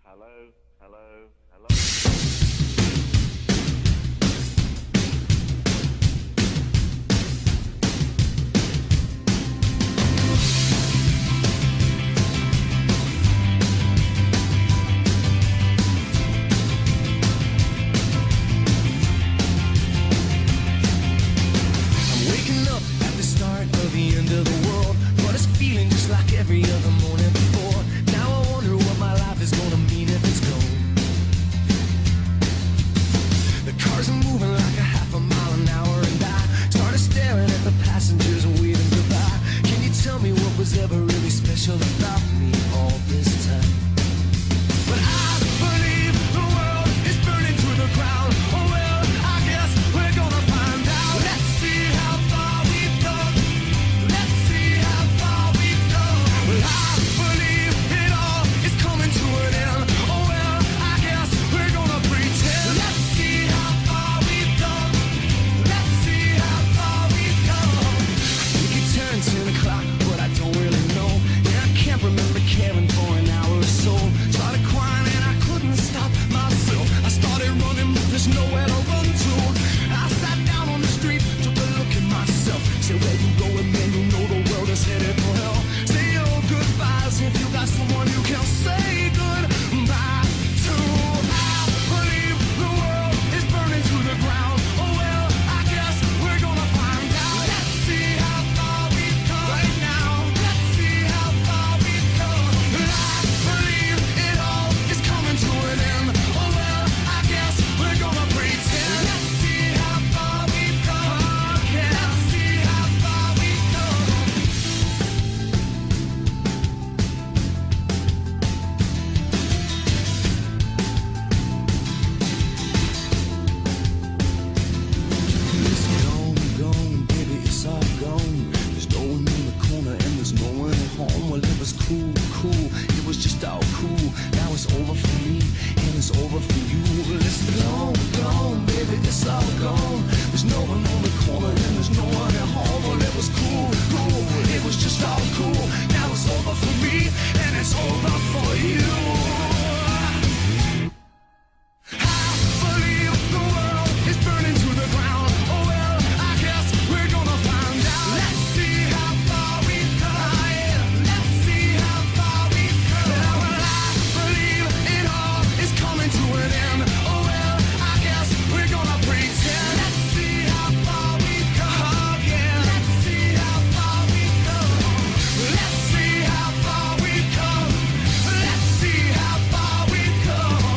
Hello, hello, hello. Every other morning before. Now I wonder what my life is gonna mean if it's gone. The cars are moving like a half a mile an hour, and I started staring at the passengers and waving goodbye. Can you tell me what was ever really special about me all this time? But I believe the world is burning to the ground. Oh well, I guess we're gonna find out. Let's see how far we've come. Let's see how far we've come. Well, I believe it all is coming to an end. Oh well, I guess we're gonna pretend. Let's see how far we've come. Let's see how far we've come. We could turn 10 o'clock, but I don't really know. Yeah, I can't remember caring for an hour or so. Started crying and I couldn't stop myself. I started running, but there's nowhere to run to. I sat down on the street, took a look at myself. Said, where you going, man? You know the world is headed for hell. Say your goodbyes if you got someone you can say goodbye to. I believe the world is burning to the ground. Oh well, I guess we're gonna find out. Let's see how far we've come right now. Let's see how far we've come. I believe it all is coming to an end. Oh well, I guess we're gonna pretend. Let's see how far we've come. Yeah. Let's see how far we've come. It's gone, baby, it's all gone. There's no one in the corner and there's no one at home. Well, it was cool, it was just all cool. Now it's over for me and it's over for you. Well, it's gone, baby, it's all gone. There's no one on the corner and there's no one at home. Well, it was cool, it was just all cool. Now it's over for me and it's over for you. I believe the world is burning to the ground. Oh well, I guess we're gonna find out. Let's see how far we've come. Yeah. Let's see how far we've come. Yeah, well, I believe it all is coming to an end. Oh well, I guess we're gonna pretend. Let's see how far we've come. Yeah. Let's see how far we've come. Let's see how far we've come. Let's see how far we've come.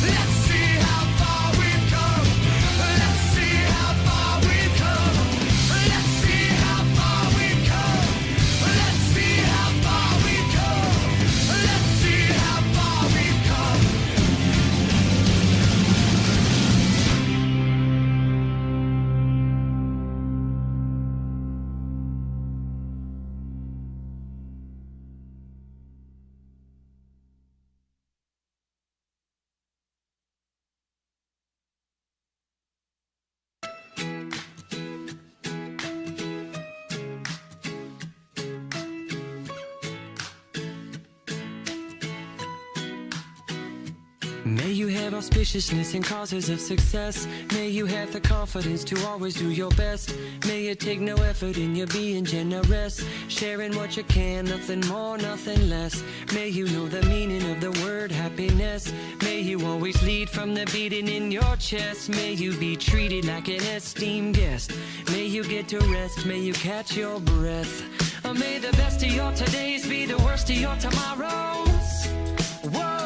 Let's see how far we've come. Let's see how far we've come. Let's see how far we've come. Let's see how far we've come. Let's see how far we've come. May you have auspiciousness and causes of success. May you have the confidence to always do your best. May it take no effort in your being generous, sharing what you can, nothing more, nothing less. May you know the meaning of the word happiness. May you always lead from the beating in your chest. May you be treated like an esteemed guest. May you get to rest, may you catch your breath. May the best of your todays be the worst of your tomorrows. Whoa.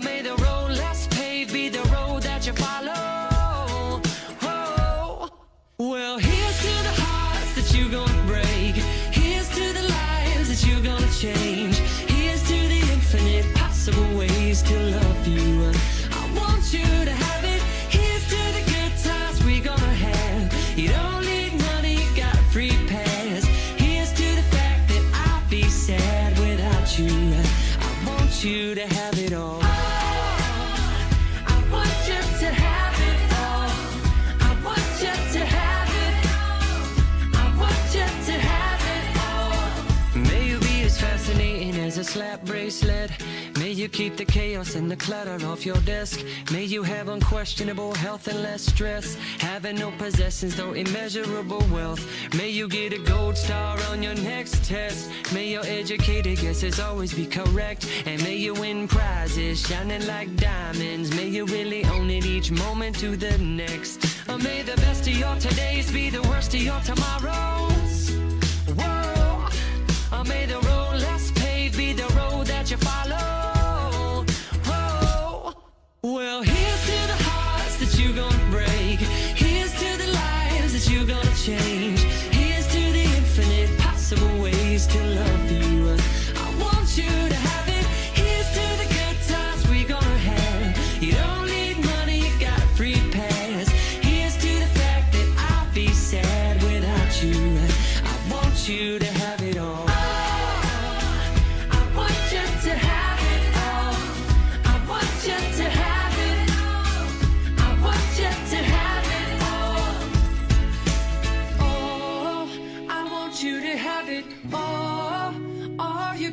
May the road less paved be the road that you follow. Oh. Well, here's to the hearts that you're gonna break. Here's to the lives that you're gonna change. Here's to the infinite possible ways to love you. I want you to have it. Here's to the good times we're gonna have. You don't need money, you got a free pass. Here's to the fact that I'll be sad without you. I want you to have it all. As a slap bracelet, may you keep the chaos and the clutter off your desk. May you have unquestionable health and less stress. Having no possessions, though immeasurable wealth. May you get a gold star on your next test. May your educated guesses always be correct. And may you win prizes shining like diamonds. May you really own it each moment to the next. Or may the best of your todays be the worst of your tomorrows. Whoa. Or may the road less paved be the road that you follow. Whoa. Well, here's to the hearts that you're gonna break. Here's to the lives that you're gonna change. Here's to the infinite possible ways to love you. I want you to have it. Here's to the good times we're gonna have. You don't need money, you got a free pass. Here's to the fact that I'll be sad without you. I want you to have it all.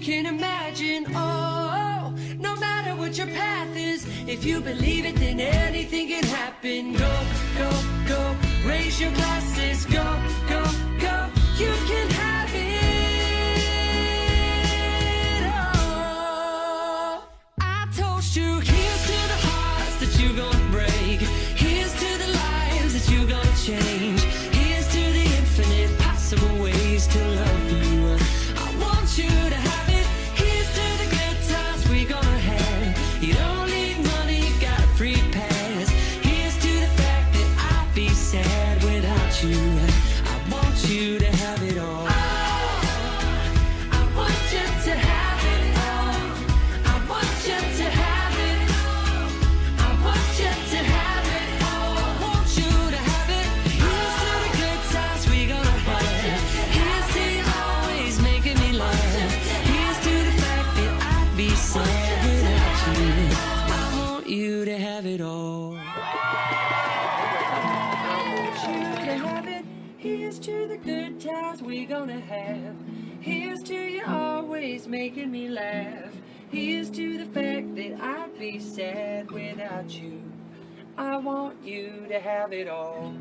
Can imagine, oh, no matter what your path is, if you believe it, then anything can happen. Go, go, go, raise your glasses. Go, go, go, you can have it all. I toast you. Here's to the hearts that you're gonna break. Here's to the lives that you're gonna change. Here's to the infinite possible ways to love you. I want you to have you don't need money, you got a free pass. Here's to the fact that I'd be sad without you. I want you to have it all. I want you to have it all. I want you to have it. I want you to have it all. I want you to have it. Here's to the good times we're gonna have. Here's to you always making me laugh. Here's to the fact that I'd be sad without you. I want you to have it all. I want you to have it. Here's to the good times we're gonna have. Here's to you always making me laugh. Here's to the fact that I'd be sad without you. I want you to have it all.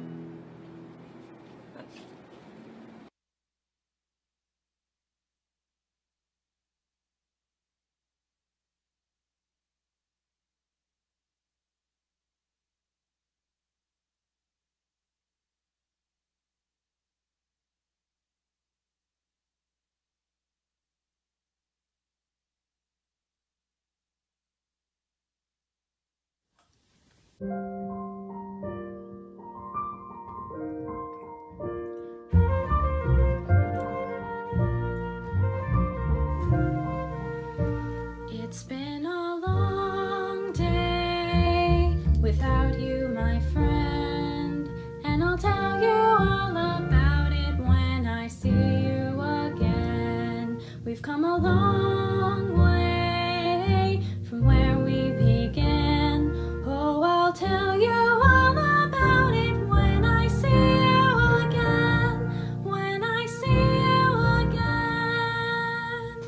It's been a long day without you, my friend, and I'll tell you all about it when I see you again. We've come a long way from where we began. Oh, I'll tell you all about it when I see you again, when I see you again.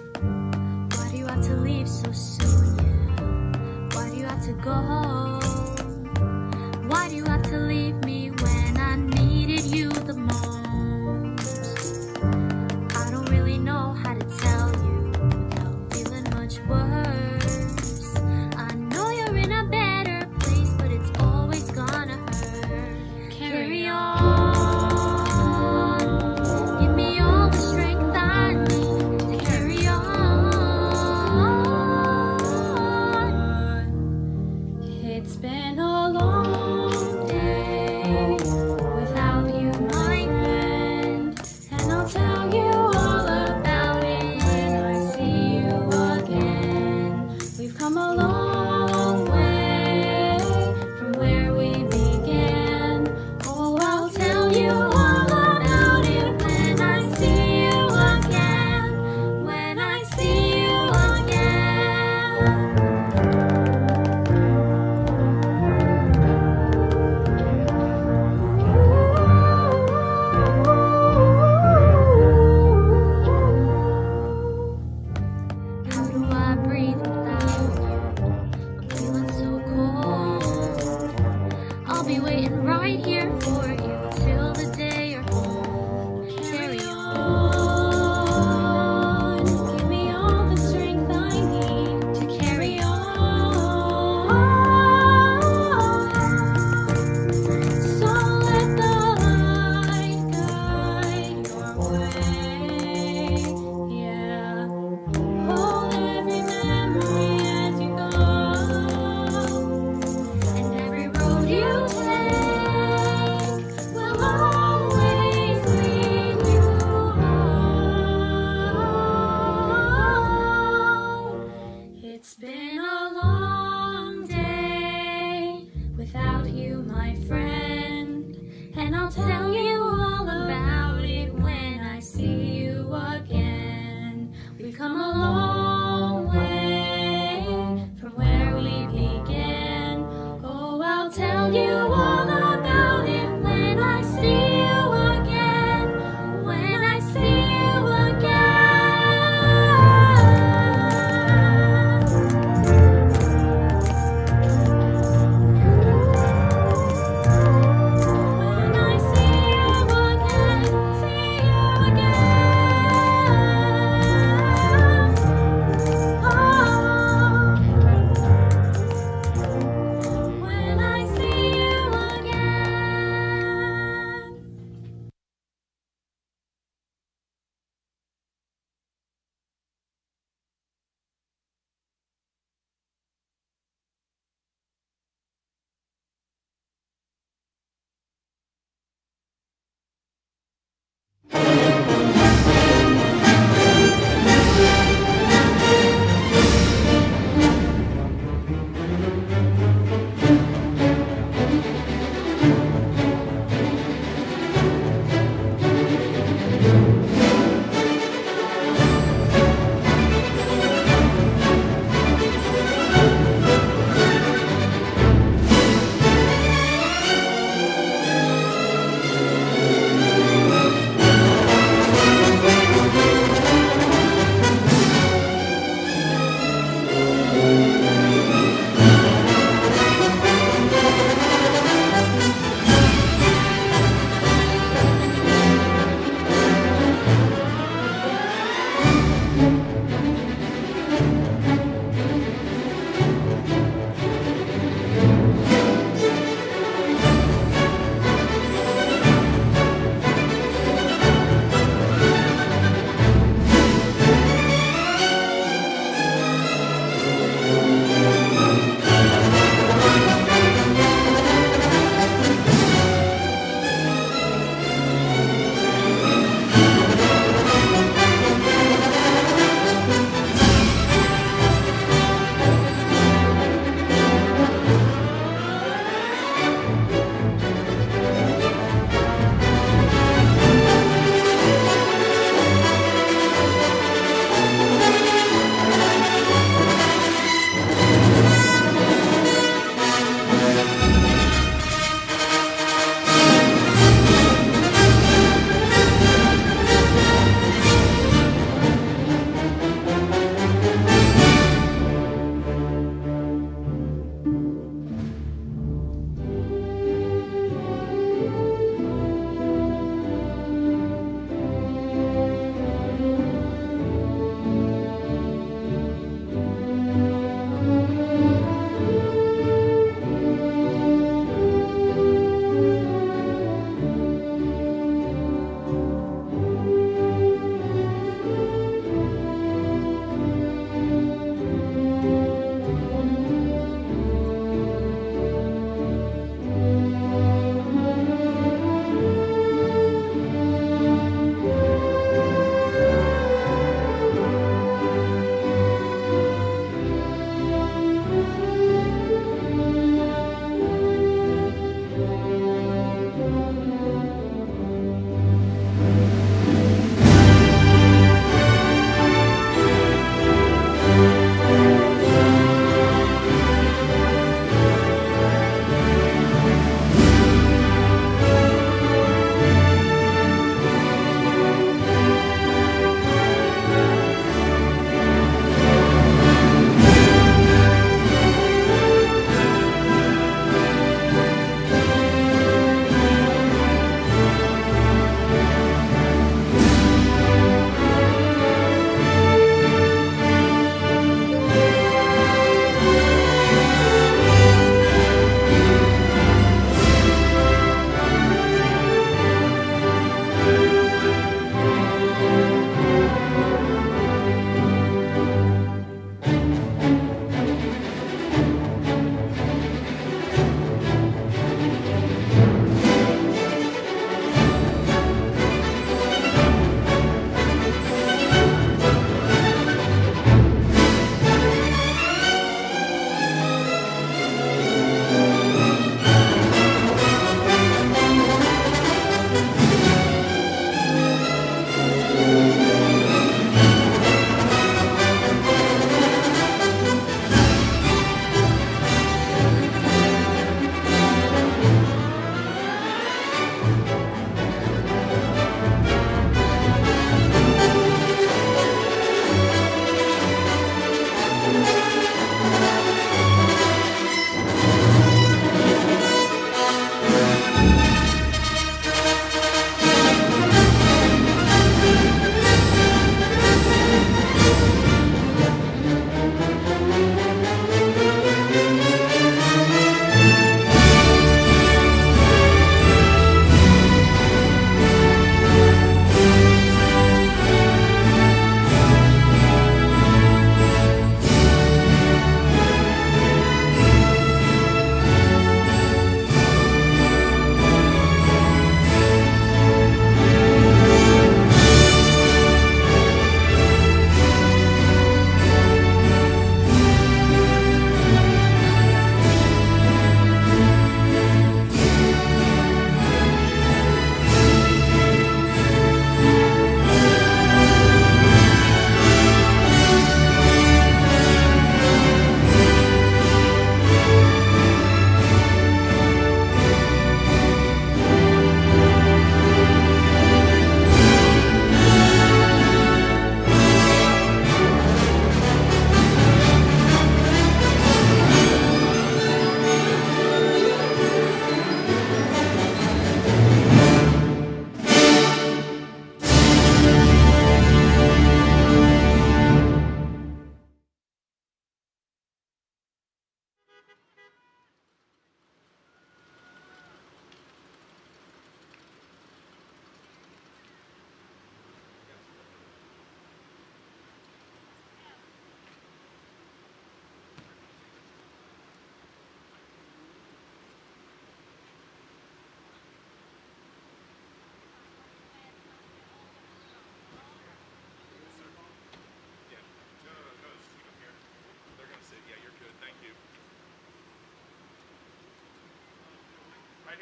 Why do you have to leave so soon, yeah? Why do you have to go? Why do you have to leave me when I needed you the most? I don't really know how to tell you without feeling We've come a long way from where we began. Oh, I'll tell you all about it when I see you again. When I see you again. When I see you again, see you again.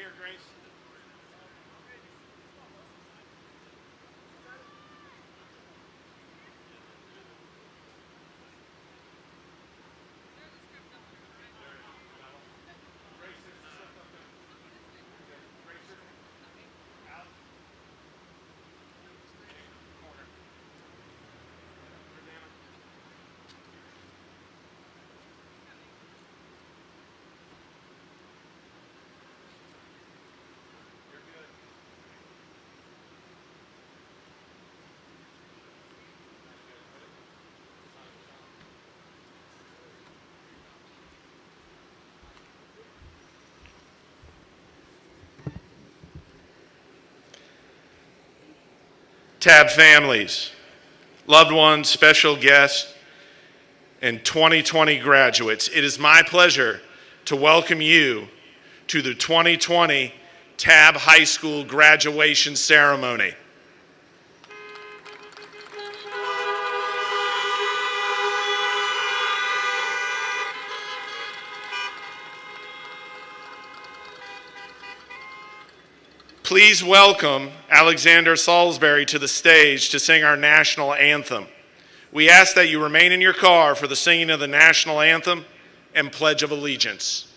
here, Grace. Tabb families, loved ones, special guests, and 2020 graduates, it is my pleasure to welcome you to the 2020 Tabb High School graduation ceremony. Please welcome Alexander Salisbury to the stage to sing our national anthem. We ask that you remain in your car for the singing of the national anthem and Pledge of Allegiance.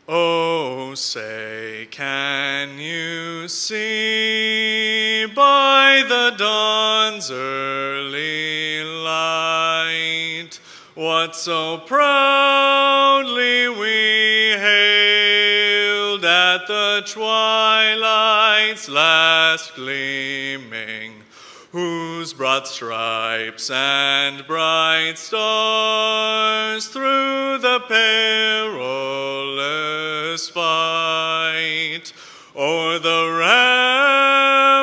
Oh, say, can you see by the dawn's early light what so proudly we hailed at the twilight's last gleaming, whose broad stripes and bright stars through the perilous fight o'er the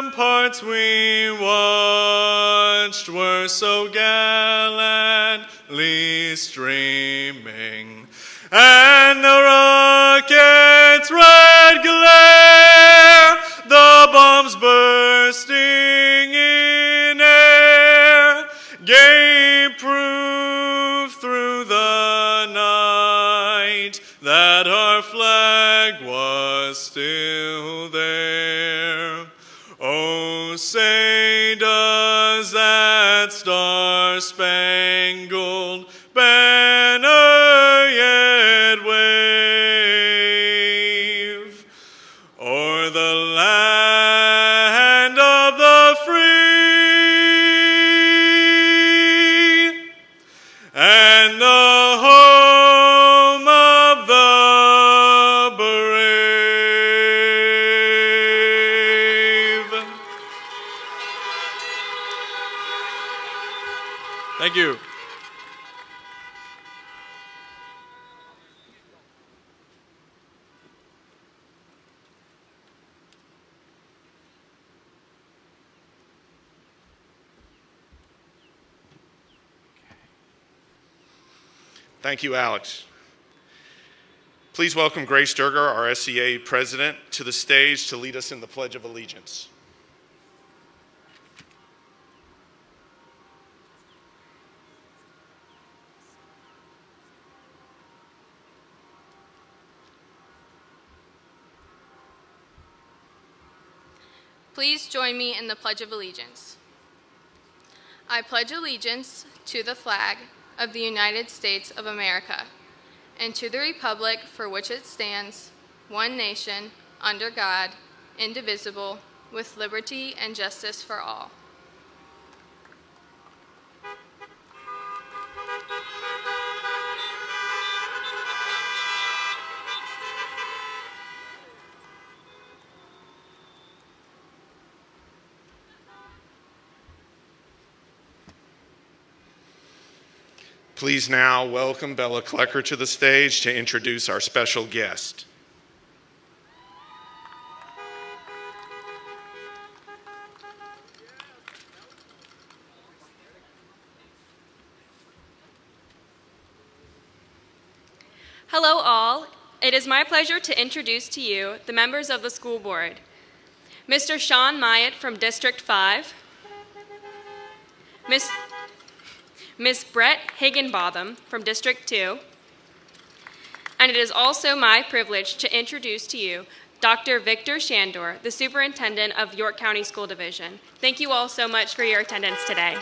ramparts we watched were so gallantly streaming, and the rocket's red glare, the bombs bursting in air, gave proof through the night that our flag was still there. Oh, say does that star-spangled banner yet wave o'er the land of the free and the home of the brave? Thank you. Thank you, Alex. Please welcome Grace Durger, our SCA president, to the stage to lead us in the Pledge of Allegiance. Please join me in the Pledge of Allegiance. I pledge allegiance to the flag of the United States of America and to the republic for which it stands, one nation, under God, indivisible, with liberty and justice for all. Please now welcome Bella Klecker to the stage to introduce our special guest. Hello all. It is my pleasure to introduce to you the members of the school board. Mr. Sean Myatt from District 5, Miss Brett Higginbotham from District 2, and it is also my privilege to introduce to you Dr. Victor Shandor, the Superintendent of York County School Division. Thank you all so much for your attendance today.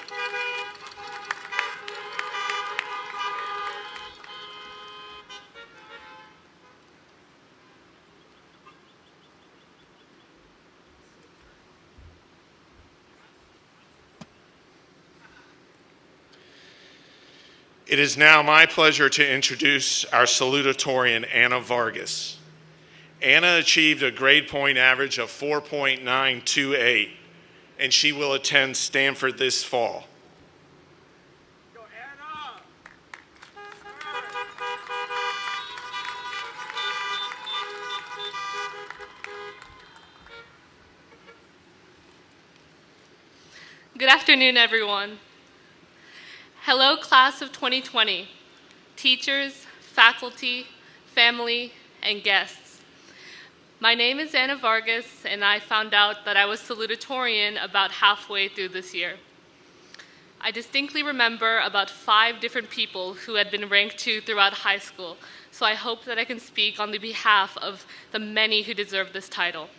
It is now my pleasure to introduce our salutatorian, Anna Vargas. Anna achieved a grade point average of 4.928, and she will attend Stanford this fall. Go, Anna! Good afternoon, everyone. Hello, class of 2020, teachers, faculty, family, and guests. My name is Anna Vargas, and I found out that I was salutatorian about halfway through this year. I distinctly remember about 5 different people who had been ranked 2 throughout high school, so I hope that I can speak on the behalf of the many who deserve this title.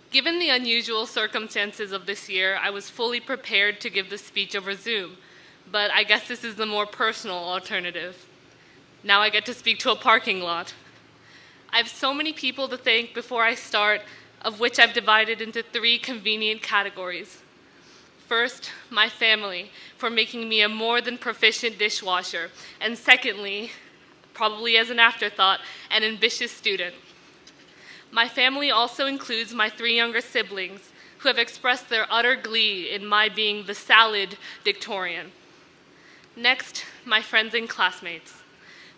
Given the unusual circumstances of this year, I was fully prepared to give this speech over Zoom, but I guess this is the more personal alternative. Now I get to speak to a parking lot. I have so many people to thank before I start, of which I've divided into 3 convenient categories. First, my family, for making me a more than proficient dishwasher, and secondly, probably as an afterthought, an ambitious student. My family also includes my 3 younger siblings, who have expressed their utter glee in my being the Valedictorian. Next, my friends and classmates.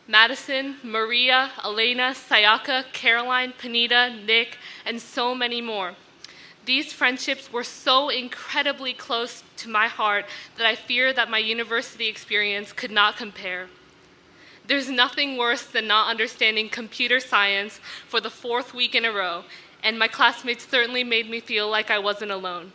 Madison, Maria, Elena, Sayaka, Caroline, Panita, Nick, and so many more. These friendships were so incredibly close to my heart that I fear that my university experience could not compare. There's nothing worse than not understanding computer science for the 4th week in a row, and my classmates certainly made me feel like I wasn't alone.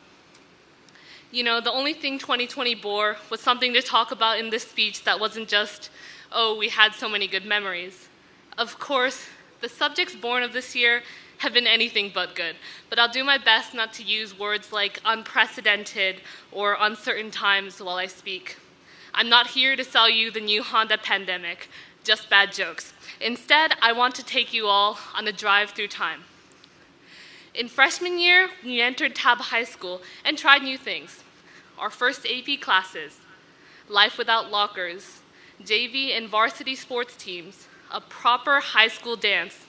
You know, the only thing 2020 bore was something to talk about in this speech that wasn't just, oh, we had so many good memories. Of course, the subjects born of this year have been anything but good, but I'll do my best not to use words like unprecedented or uncertain times while I speak. I'm not here to sell you the new Honda pandemic, just bad jokes. Instead, I want to take you all on a drive through time. In freshman year, we entered Tabb High School and tried new things. Our first AP classes, life without lockers, JV and varsity sports teams, a proper high school dance.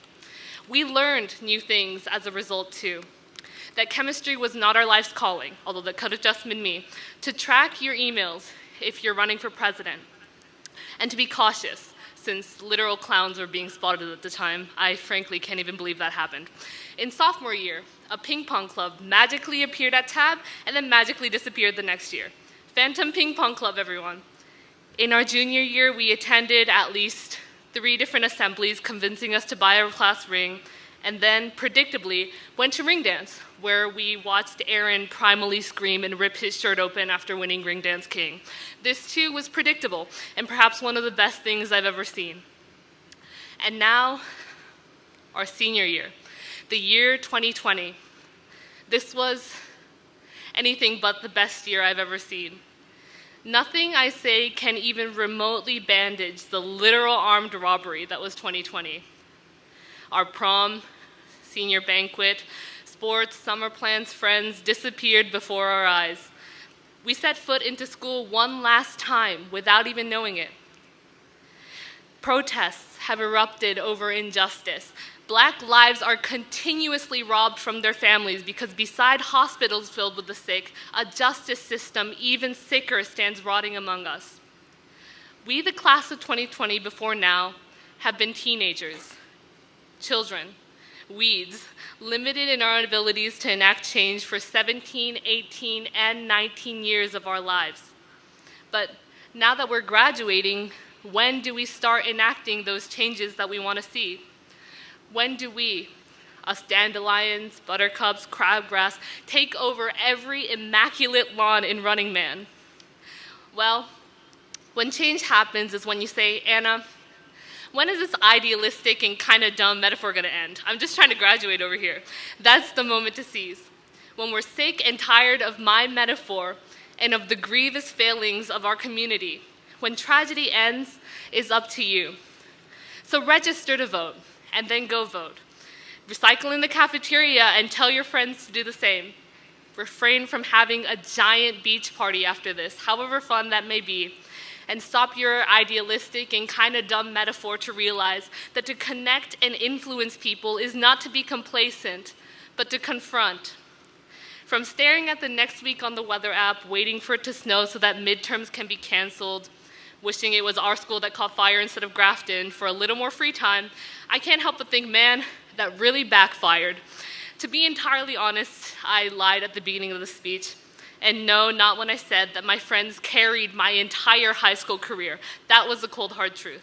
We learned new things as a result too. That chemistry was not our life's calling, although that could have just been me. To track your emails if you're running for president. And to be cautious, since literal clowns were being spotted at the time. I frankly can't even believe that happened. In sophomore year, a ping pong club magically appeared at Tabb and then magically disappeared the next year. Phantom Ping Pong Club, everyone. In our junior year, we attended at least 3 different assemblies convincing us to buy a class ring, and then, predictably, went to ring dance, where we watched Aaron primally scream and rip his shirt open after winning Ring Dance King. This, too, was predictable, and perhaps one of the best things I've ever seen. And now, our senior year, the year 2020. This was anything but the best year I've ever seen. Nothing I say can even remotely bandage the literal armed robbery that was 2020. Our prom, senior banquet, sports, summer plans, friends disappeared before our eyes. We set foot into school one last time without even knowing it. Protests have erupted over injustice. Black lives are continuously robbed from their families because beside hospitals filled with the sick, a justice system even sicker stands rotting among us. We, the class of 2020 before now, have been teenagers, children, weeds, limited in our abilities to enact change for 17, 18, and 19 years of our lives. But now that we're graduating, when do we start enacting those changes that we want to see? When do we, us dandelions, buttercups, crabgrass, take over every immaculate lawn in Running Man? Well, when change happens is when you say, Anna, when is this idealistic and kind of dumb metaphor going to end? I'm just trying to graduate over here. That's the moment to seize. When we're sick and tired of my metaphor and of the grievous failings of our community, when tragedy ends, is up to you. So register to vote, and then go vote. Recycle in the cafeteria and tell your friends to do the same. Refrain from having a giant beach party after this, however fun that may be. And stop your idealistic and kind of dumb metaphor to realize that to connect and influence people is not to be complacent, but to confront. From staring at the next week on the weather app, waiting for it to snow so that midterms can be canceled, wishing it was our school that caught fire instead of Grafton for a little more free time, I can't help but think, man, that really backfired. To be entirely honest, I lied at the beginning of the speech. And no, not when I said that my friends carried my entire high school career. That was the cold, hard truth.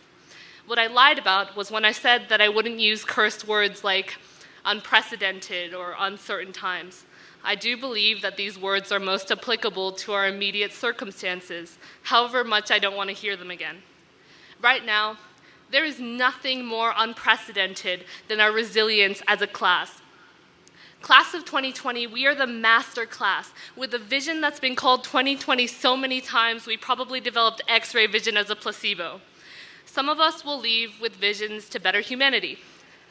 What I lied about was when I said that I wouldn't use cursed words like unprecedented or uncertain times. I do believe that these words are most applicable to our immediate circumstances, however much I don't want to hear them again. Right now, there is nothing more unprecedented than our resilience as a class. Class of 2020, we are the master class with a vision that's been called 2020 so many times we probably developed X-ray vision as a placebo. Some of us will leave with visions to better humanity.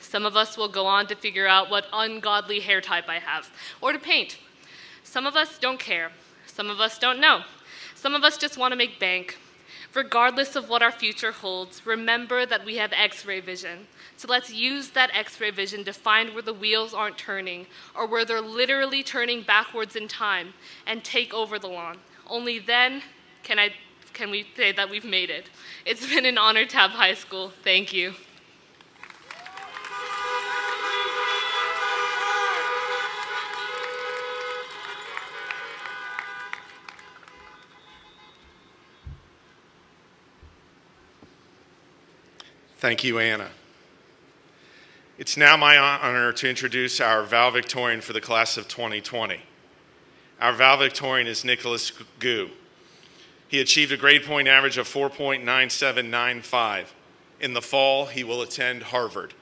Some of us will go on to figure out what ungodly hair type I have, or to paint. Some of us don't care. Some of us don't know. Some of us just want to make bank. Regardless of what our future holds, remember that we have X-ray vision. So let's use that X-ray vision to find where the wheels aren't turning, or where they're literally turning backwards in time, and take over the lawn. Only then can we say that we've made it. It's been an honor, Tabb High School. Thank you. Thank you, Anna. It's now my honor to introduce our valedictorian for the class of 2020. Our valedictorian is Nicholas Gu. He achieved a grade point average of 4.9795. In the fall, he will attend Harvard.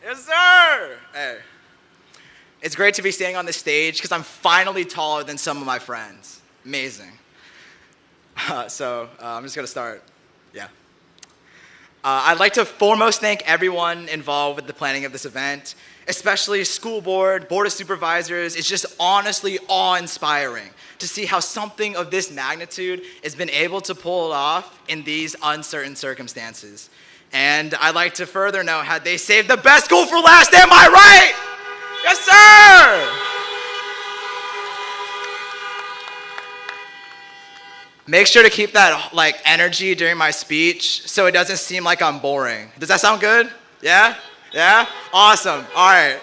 Yes, sir! Hey. It's great to be standing on this stage because I'm finally taller than some of my friends. Amazing. I'm just going to start. Yeah. I'd like to foremost thank everyone involved with the planning of this event, especially school board, board of supervisors. It's just honestly awe-inspiring to see how something of this magnitude has been able to pull it off in these uncertain circumstances. And I'd like to further note how they saved the best school for last. Am I right? Yes, sir! Make sure to keep that energy during my speech so it doesn't seem like I'm boring. Does that sound good? Yeah? Yeah? Awesome. All right.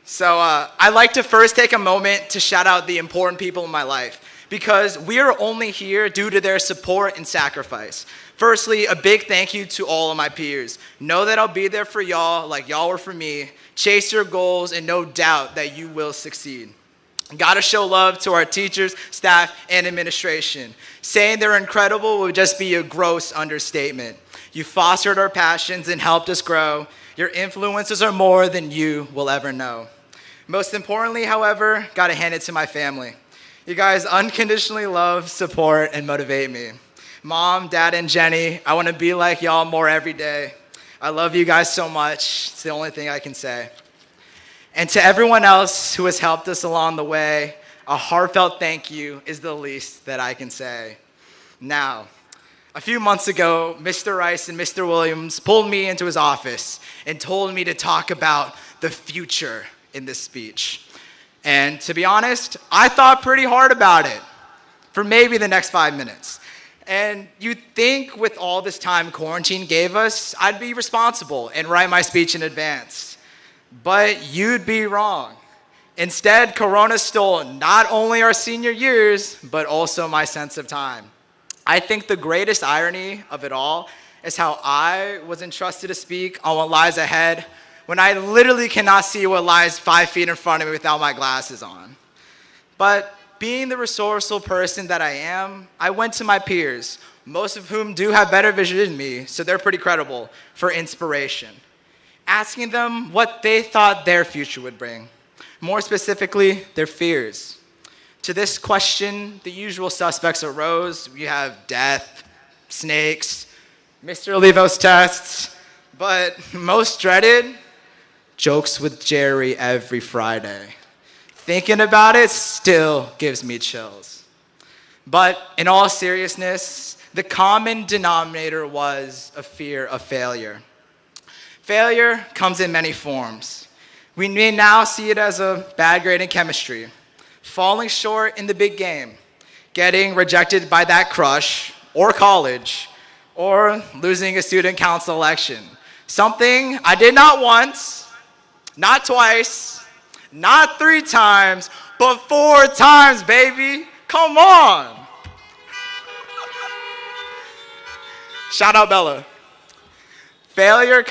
So I'd like to first take a moment to shout out the important people in my life because we are only here due to their support and sacrifice. Firstly, a big thank you to all of my peers. Know that I'll be there for y'all like y'all were for me. Chase your goals and no doubt that you will succeed. Gotta show love to our teachers, staff, and administration. Saying they're incredible would just be a gross understatement. You fostered our passions and helped us grow. Your influences are more than you will ever know. Most importantly, however, gotta hand it to my family. You guys unconditionally love, support, and motivate me. Mom, Dad, and Jenny, I want to be like y'all more every day. I love you guys so much. It's the only thing I can say. And to everyone else who has helped us along the way, a heartfelt thank you is the least that I can say. Now, a few months ago, Mr. Rice and Mr. Williams pulled me into his office and told me to talk about the future in this speech. And to be honest, I thought pretty hard about it for maybe the next 5 minutes. And you'd think with all this time quarantine gave us, I'd be responsible and write my speech in advance. But you'd be wrong. Instead, Corona stole not only our senior years, but also my sense of time. I think the greatest irony of it all is how I was entrusted to speak on what lies ahead when I literally cannot see what lies 5 feet in front of me without my glasses on. But being the resourceful person that I am, I went to my peers, most of whom do have better vision than me, so they're pretty credible, for inspiration, asking them what they thought their future would bring. More specifically, their fears. To this question, the usual suspects arose. We have death, snakes, Mr. Olivo's tests, but most dreaded, jokes with Jerry every Friday. Thinking about it still gives me chills. But in all seriousness, the common denominator was a fear of failure. Failure comes in many forms. We may now see it as a bad grade in chemistry, falling short in the big game, getting rejected by that crush or college, or losing a student council election. Something I did not once, not twice, not 3 times, but 4 times, baby. Come on. Shout out Bella. Failure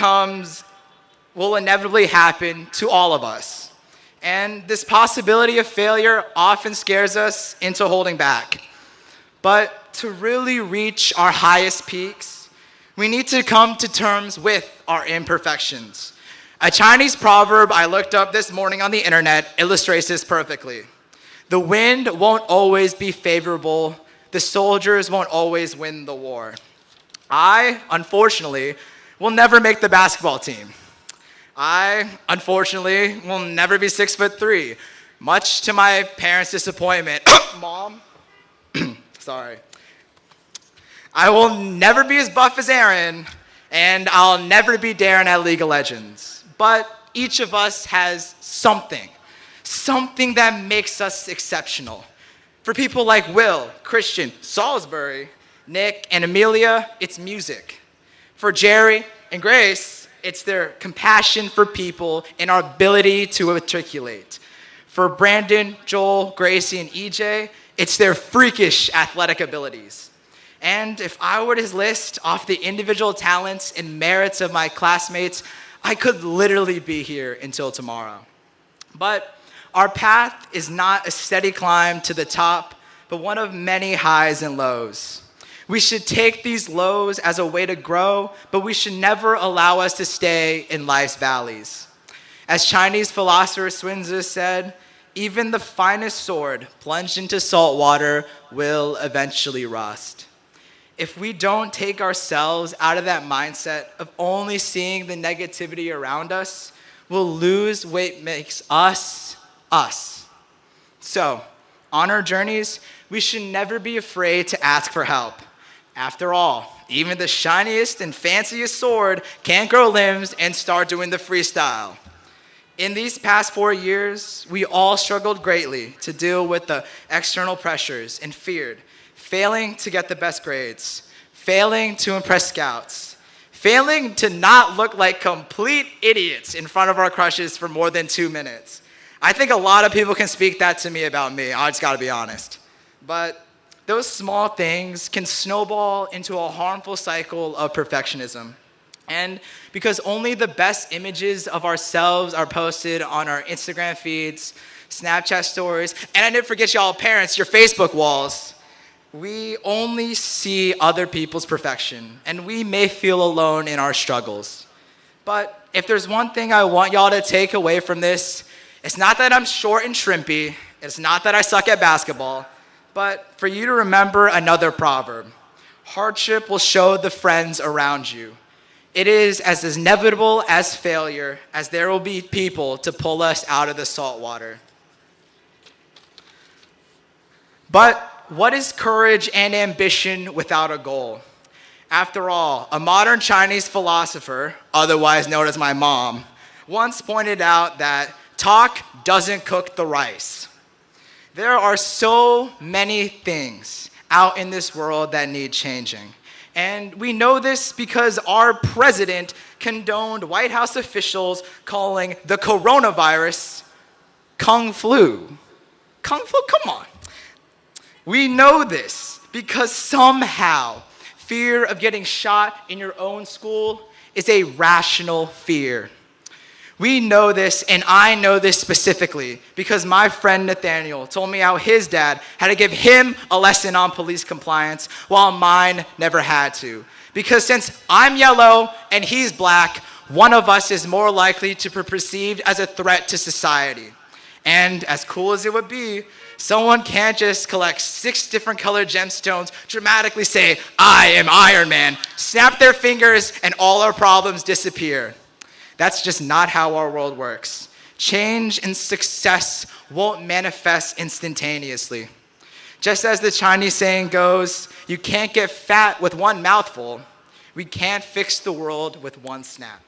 will inevitably happen to all of us. And this possibility of failure often scares us into holding back. But to really reach our highest peaks, we need to come to terms with our imperfections. A Chinese proverb I looked up this morning on the internet illustrates this perfectly. The wind won't always be favorable. The soldiers won't always win the war. I, unfortunately, will never make the basketball team. I, unfortunately, will never be 6'3", much to my parents' disappointment. Mom, sorry. I will never be as buff as Aaron, and I'll never be Darren at League of Legends. But each of us has something that makes us exceptional. For people like Will, Christian, Salisbury, Nick, and Amelia, it's music. For Jerry and Grace, it's their compassion for people and our ability to articulate. For Brandon, Joel, Gracie, and EJ, it's their freakish athletic abilities. And if I were to list off the individual talents and merits of my classmates, I could literally be here until tomorrow. But our path is not a steady climb to the top, but one of many highs and lows. We should take these lows as a way to grow, but we should never allow us to stay in life's valleys. As Chinese philosopher Sun Tzu said, even the finest sword plunged into salt water will eventually rust. If we don't take ourselves out of that mindset of only seeing the negativity around us, we'll lose what makes us, us. So, on our journeys, we should never be afraid to ask for help. After all, even the shiniest and fanciest sword can't grow limbs and start doing the freestyle. In these past 4 years, we all struggled greatly to deal with the external pressures and feared failing to get the best grades, failing to impress scouts, failing to not look like complete idiots in front of our crushes for more than 2 minutes. I think a lot of people can speak that to me about me. I just gotta be honest. But those small things can snowball into a harmful cycle of perfectionism. And because only the best images of ourselves are posted on our Instagram feeds, Snapchat stories, and I didn't forget y'all parents, your Facebook walls, we only see other people's perfection, and we may feel alone in our struggles. But if there's one thing I want y'all to take away from this, it's not that I'm short and shrimpy, it's not that I suck at basketball, but for you to remember another proverb. Hardship will show the friends around you. It is as inevitable as failure as there will be people to pull us out of the salt water. But what is courage and ambition without a goal? After all, a modern Chinese philosopher, otherwise known as my mom, once pointed out that talk doesn't cook the rice. There are so many things out in this world that need changing. And we know this because our president condoned White House officials calling the coronavirus Kung Flu. Kung Flu, come on. We know this because somehow fear of getting shot in your own school is a rational fear. We know this, and I know this specifically because my friend Nathaniel told me how his dad had to give him a lesson on police compliance while mine never had to. Because since I'm yellow and he's black, one of us is more likely to be perceived as a threat to society. And as cool as it would be, someone can't just collect 6 different colored gemstones, dramatically say, "I am Iron Man," snap their fingers, and all our problems disappear. That's just not how our world works. Change and success won't manifest instantaneously. Just as the Chinese saying goes, you can't get fat with one mouthful. We can't fix the world with one snap.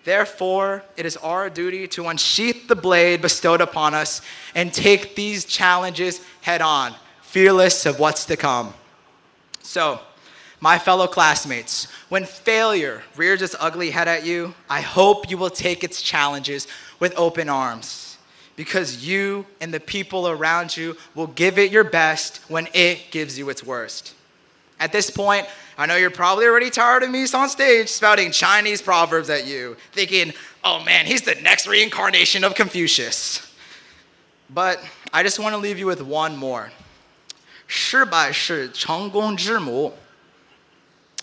Therefore, it is our duty to unsheath the blade bestowed upon us and take these challenges head on, fearless of what's to come. So, my fellow classmates, when failure rears its ugly head at you, I hope you will take its challenges with open arms, because you and the people around you will give it your best when it gives you its worst. At this point, I know you're probably already tired of me on stage spouting Chinese proverbs at you, thinking, oh man, he's the next reincarnation of Confucius. But I just want to leave you with one more. 失败是成功之母.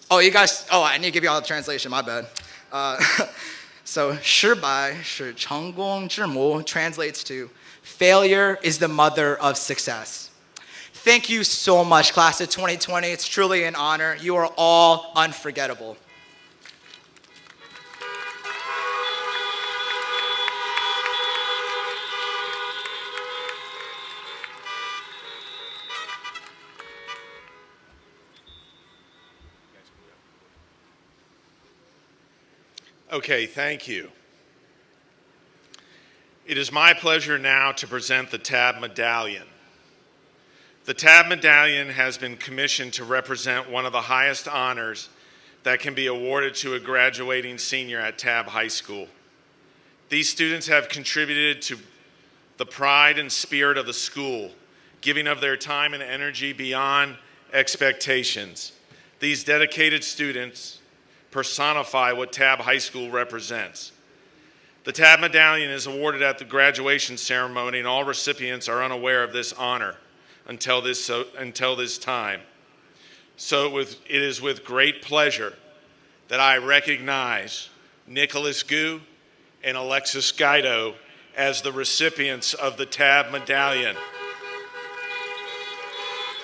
Oh, I need to give you all the translation, my bad. So, 失败是成功之母 translates to, failure is the mother of success. Thank you so much, class of 2020. It's truly an honor. You are all unforgettable. Okay, thank you. It is my pleasure now to present the Tabb Medallion. The Tabb Medallion has been commissioned to represent one of the highest honors that can be awarded to a graduating senior at Tabb High School. These students have contributed to the pride and spirit of the school, giving of their time and energy beyond expectations. These dedicated students personify what Tabb High School represents. The Tabb Medallion is awarded at the graduation ceremony, and all recipients are unaware of this honor until this time. So it is with great pleasure that I recognize Nicholas Gu and Alexis Guido as the recipients of the Tabb Medallion.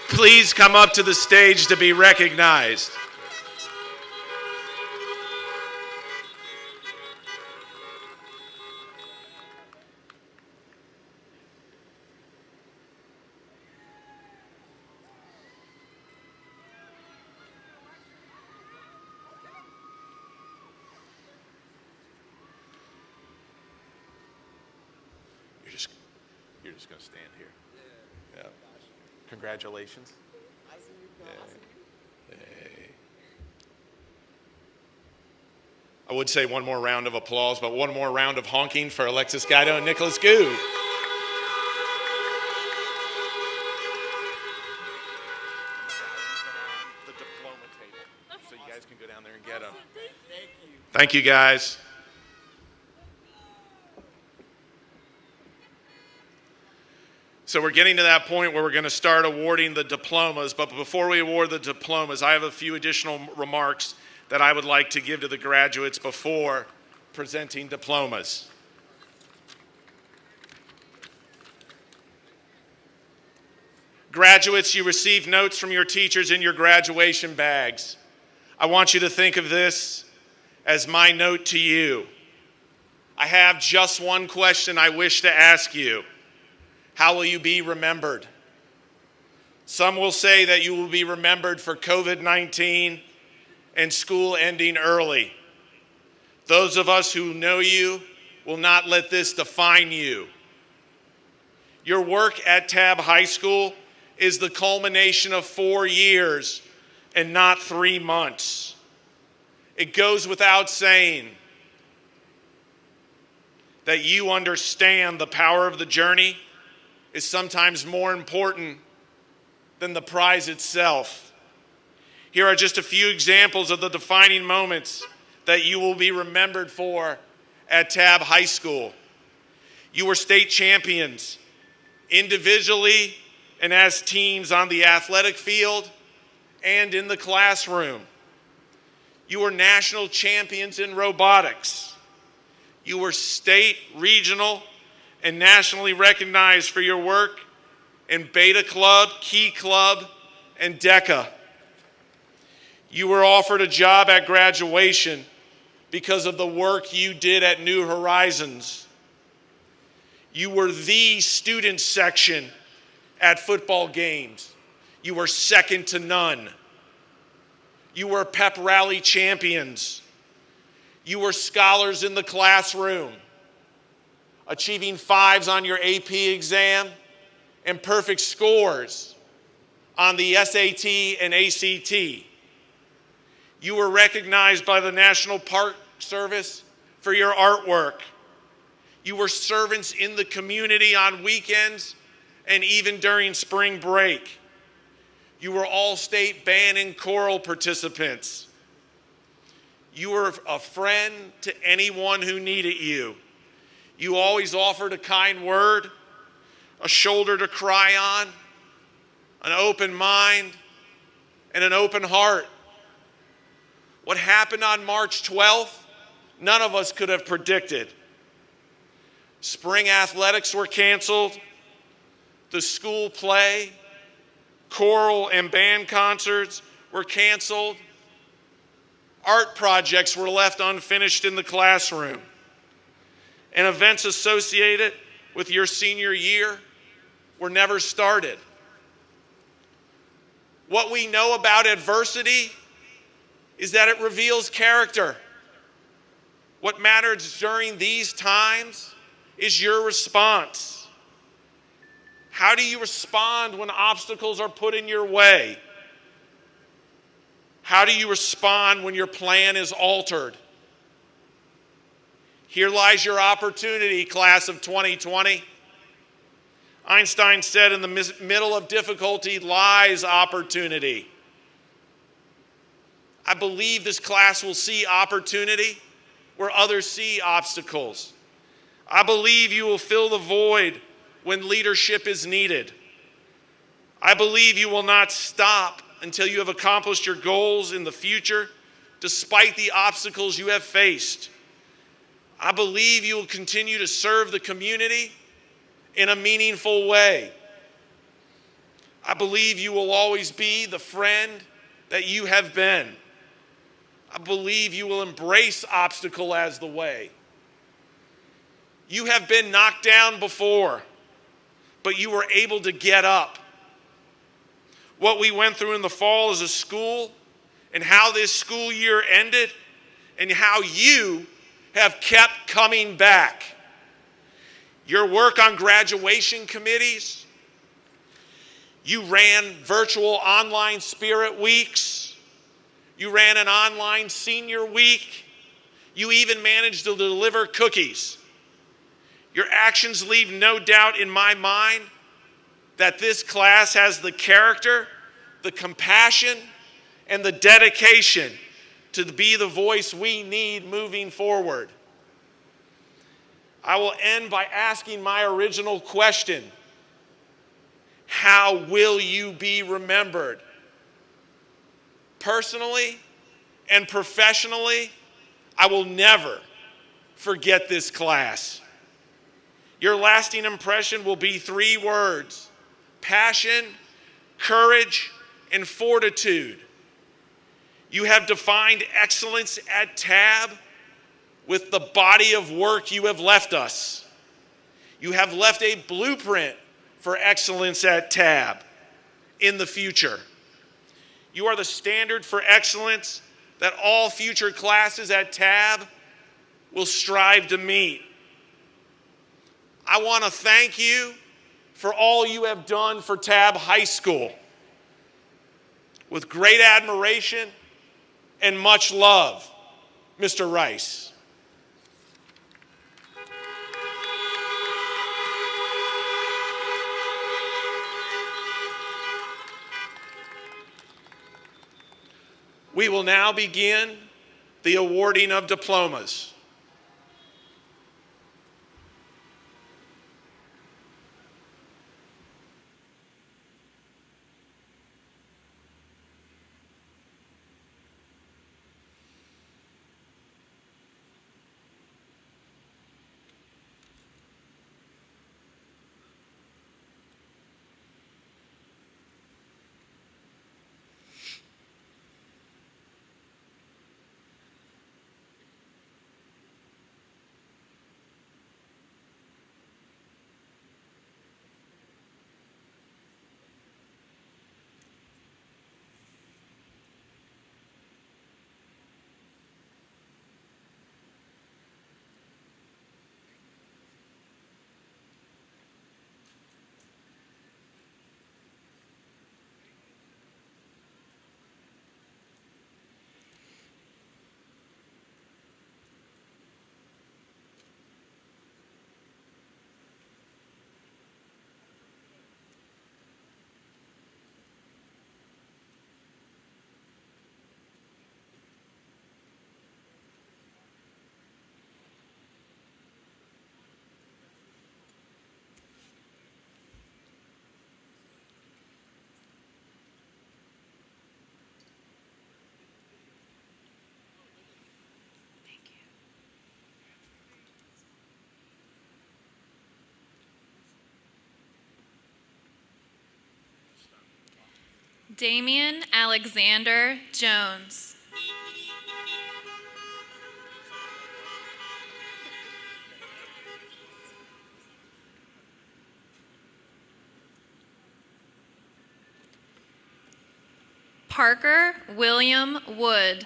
Please come up to the stage to be recognized. You're just going to stand here. Yeah. Congratulations. Hey. I would say one more round of applause, but one more round of honking for Alexis Guido and Nicholas Gu. The diploma table, so you guys can go down there and get them. Thank you, guys. So we're getting to that point where we're going to start awarding the diplomas, but before we award the diplomas, I have a few additional remarks that I would like to give to the graduates before presenting diplomas. Graduates, you received notes from your teachers in your graduation bags. I want you to think of this as my note to you. I have just one question I wish to ask you. How will you be remembered? Some will say that you will be remembered for COVID-19 and school ending early. Those of us who know you will not let this define you. Your work at Tabb High School is the culmination of 4 years and not 3 months. It goes without saying that you understand the power of the journey is sometimes more important than the prize itself. Here are just a few examples of the defining moments that you will be remembered for at Tabb High School. You were state champions individually and as teams on the athletic field and in the classroom. You were national champions in robotics. You were state, regional, and nationally recognized for your work in Beta Club, Key Club, and DECA. You were offered a job at graduation because of the work you did at New Horizons. You were the student section at football games. You were second to none. You were pep rally champions. You were scholars in the classroom, achieving 5s on your AP exam and perfect scores on the SAT and ACT. You were recognized by the National Park Service for your artwork. You were servants in the community on weekends and even during spring break. You were all-state band and choral participants. You were a friend to anyone who needed you. You always offered a kind word, a shoulder to cry on, an open mind, and an open heart. What happened on March 12th, none of us could have predicted. Spring athletics were canceled. The school play, choral and band concerts were canceled. Art projects were left unfinished in the classroom. And events associated with your senior year were never started. What we know about adversity is that it reveals character. What matters during these times is your response. How do you respond when obstacles are put in your way? How do you respond when your plan is altered? Here lies your opportunity, class of 2020. Einstein said, in the middle of difficulty lies opportunity. I believe this class will see opportunity where others see obstacles. I believe you will fill the void when leadership is needed. I believe you will not stop until you have accomplished your goals in the future, despite the obstacles you have faced. I believe you will continue to serve the community in a meaningful way. I believe you will always be the friend that you have been. I believe you will embrace obstacle as the way. You have been knocked down before, but you were able to get up. What we went through in the fall as a school, and how this school year ended, and how you have kept coming back. Your work on graduation committees, you ran virtual online spirit weeks, you ran an online senior week, you even managed to deliver cookies. Your actions leave no doubt in my mind that this class has the character, the compassion, and the dedication to be the voice we need moving forward. I will end by asking my original question. How will you be remembered? Personally and professionally, I will never forget this class. Your lasting impression will be 3 words: passion, courage, and fortitude. You have defined excellence at Tabb with the body of work you have left us. You have left a blueprint for excellence at Tabb in the future. You are the standard for excellence that all future classes at Tabb will strive to meet. I want to thank you for all you have done for Tabb High School. With great admiration and much love, Mr. Rice. We will now begin the awarding of diplomas. Damian Alexander Jones. Parker William Wood.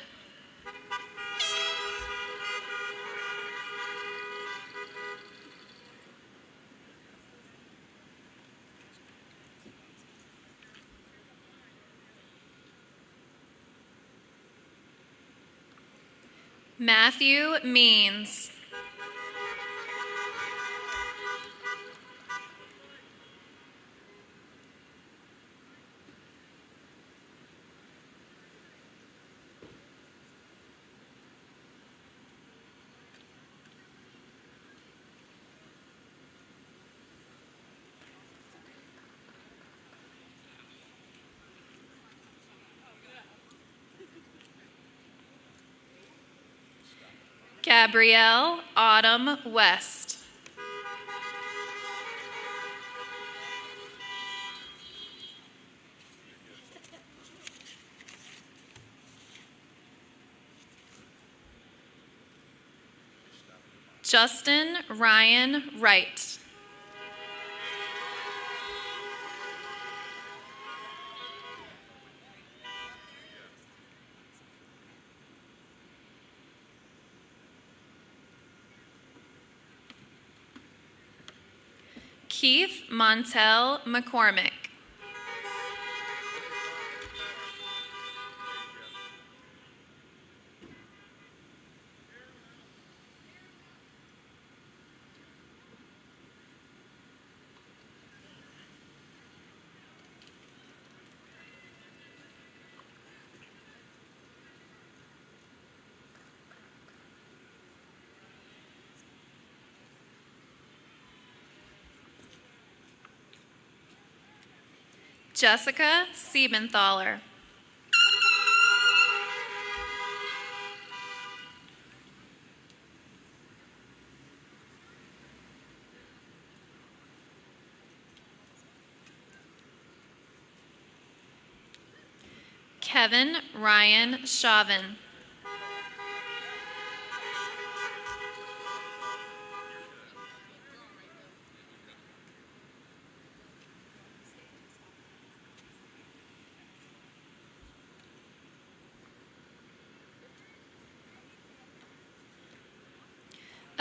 Matthew Means. Gabrielle Autumn West. Justin Ryan Wright. Keith Montel McCormick. Jessica Siebenthaler. Kevin Ryan Chauvin.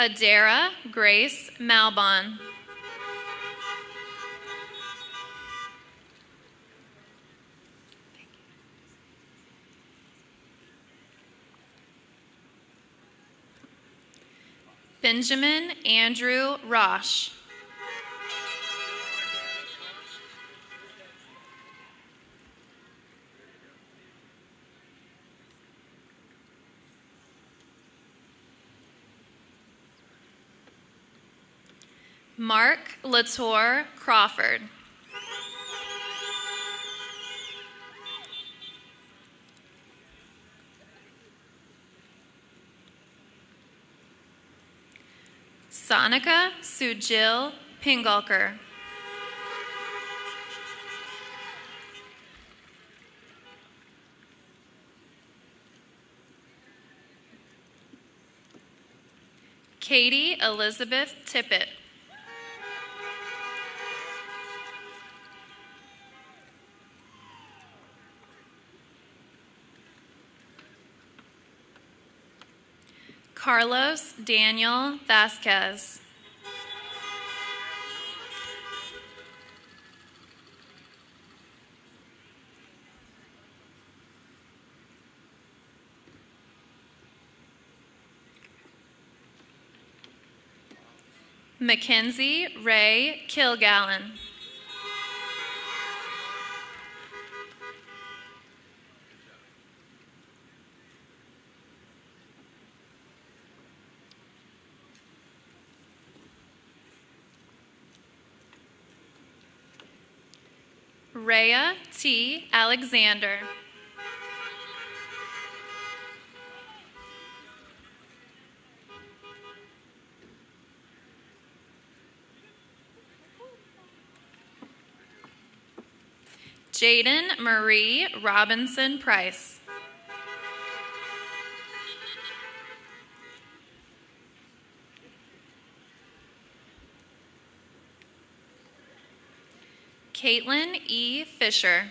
Adara Grace Malbon. Benjamin Andrew Rosh. Mark Latour Crawford. Sonika Sujil Pingalkar. Katie Elizabeth Tippett. Carlos Daniel Vasquez. Mackenzie Ray Kilgallen. Rhea T. Alexander. Jaden Marie Robinson Price. Caitlin E. Fisher.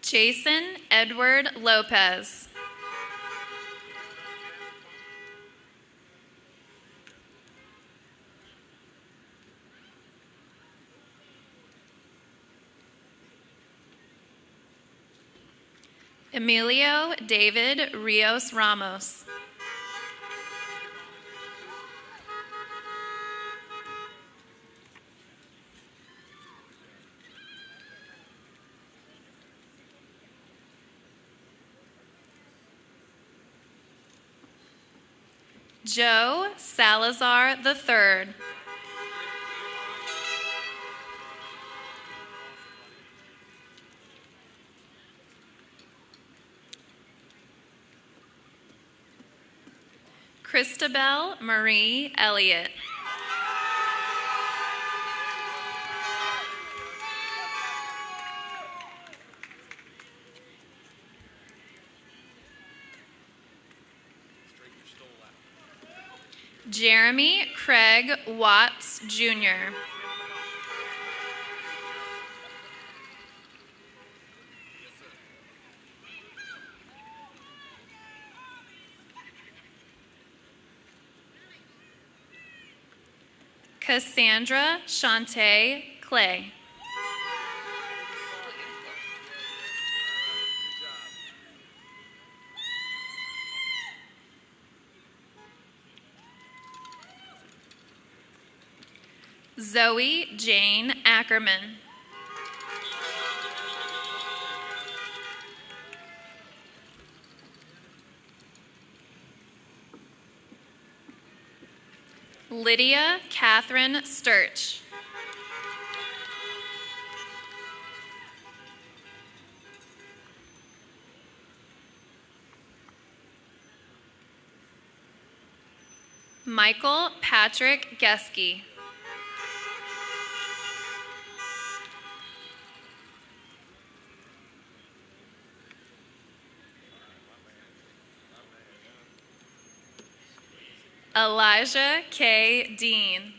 Jason Edward Lopez. Emilio David Rios Ramos. Joe Salazar III. Christabel Marie Elliott. Jeremy Craig Watts, Jr. Cassandra Shantae Clay. Zoe Jane Ackerman. Lydia Catherine Sturch. Michael Patrick Geske. Elijah K. Dean.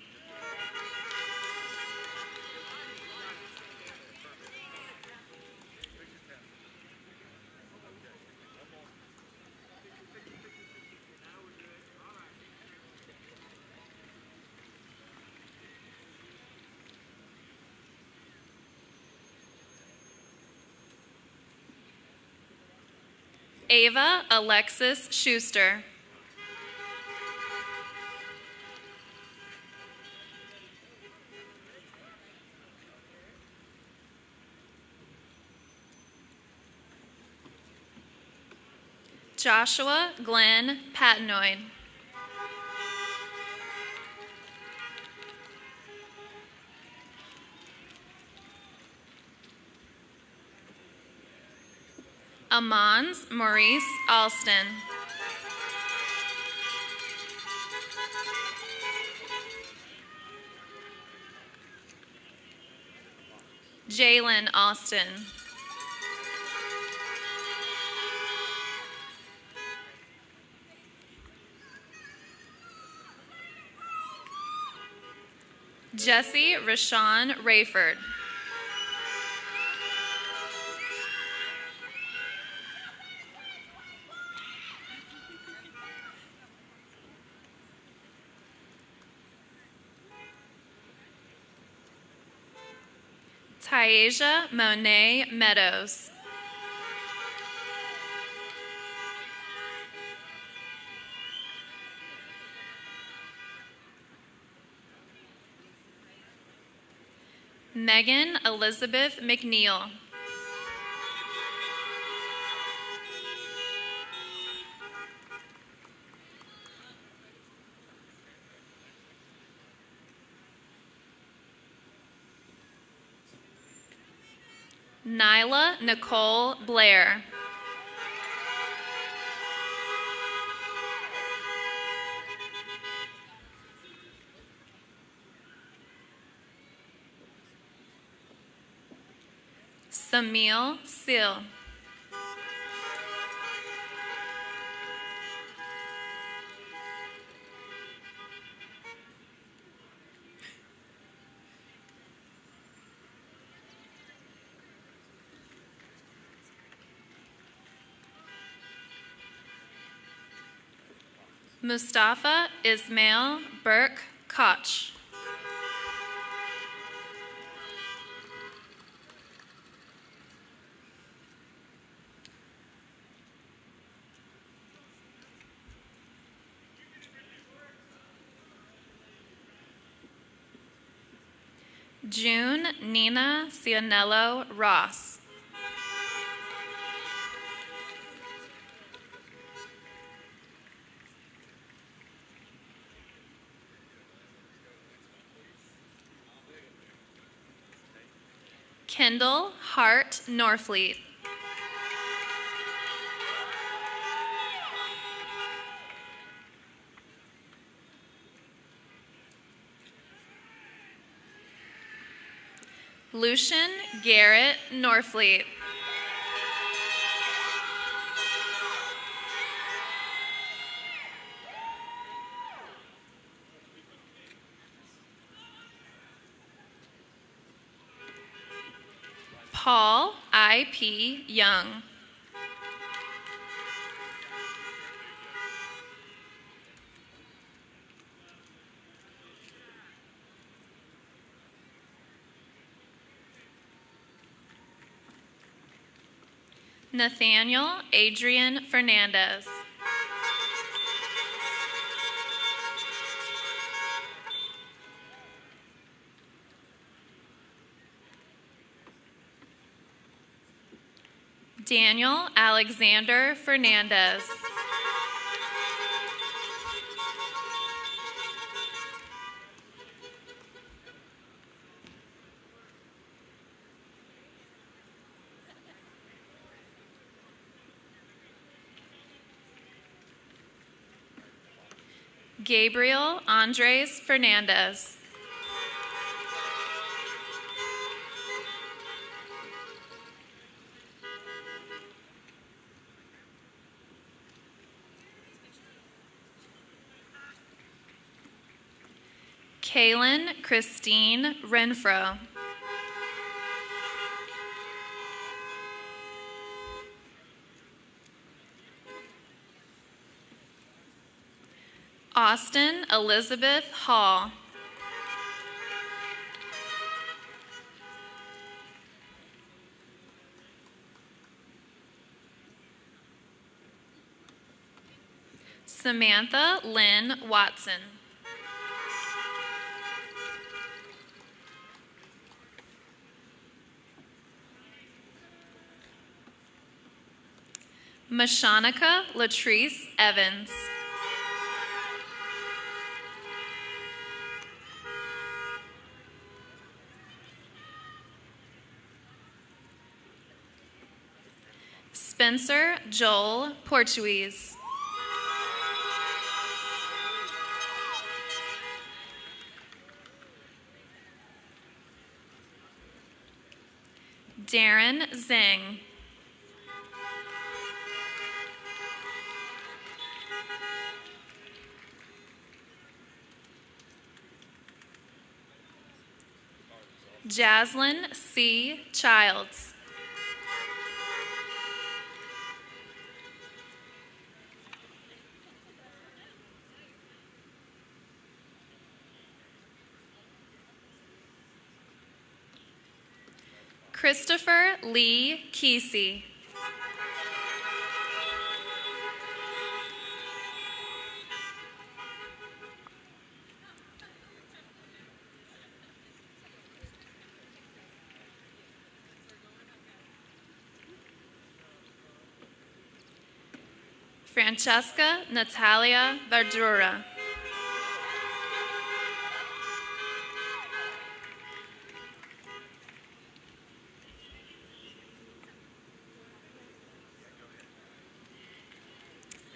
Ava Alexis Schuster. Joshua Glenn Patinoid. Amans Maurice Alston. Jalen Austin. Jesse Rashawn Rayford. Tyasia Monet Meadows. Megan Elizabeth McNeil. Nyla Nicole Blair. Samil Sil. Mustafa Ismail Burke Koch. June Nina Cianello Ross. Kendall Hart Norfleet. Lucian Garrett Norfleet. Paul I.P. Young. Nathaniel Adrian Fernandez. Daniel Alexander Fernandez. Gabriel Andres Fernandez. Kaylin Christine Renfro. Austin Elizabeth Hall. Samantha Lynn Watson. Mashanika Latrice Evans. Spencer Joel Portuguese. Darren Zhang. Jaslyn C. Childs. Christopher Lee Kesey. Francesca Natalia Verdura.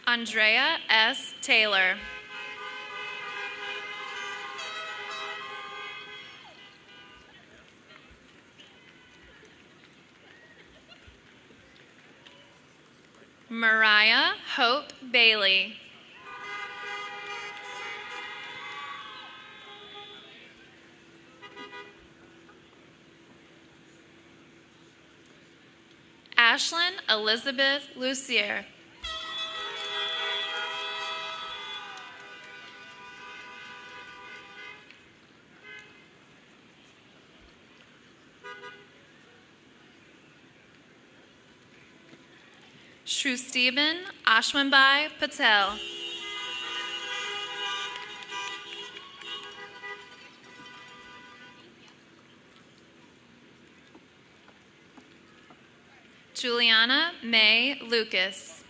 Andrea S. Taylor. Mariah Hope Bailey. Ashlyn Elizabeth Lucier. Shrusteban Ashwinbai Patel. Juliana May Lucas.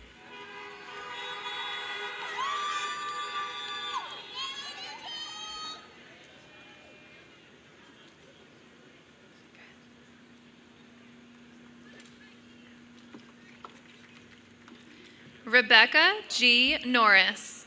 Rebecca G. Norris.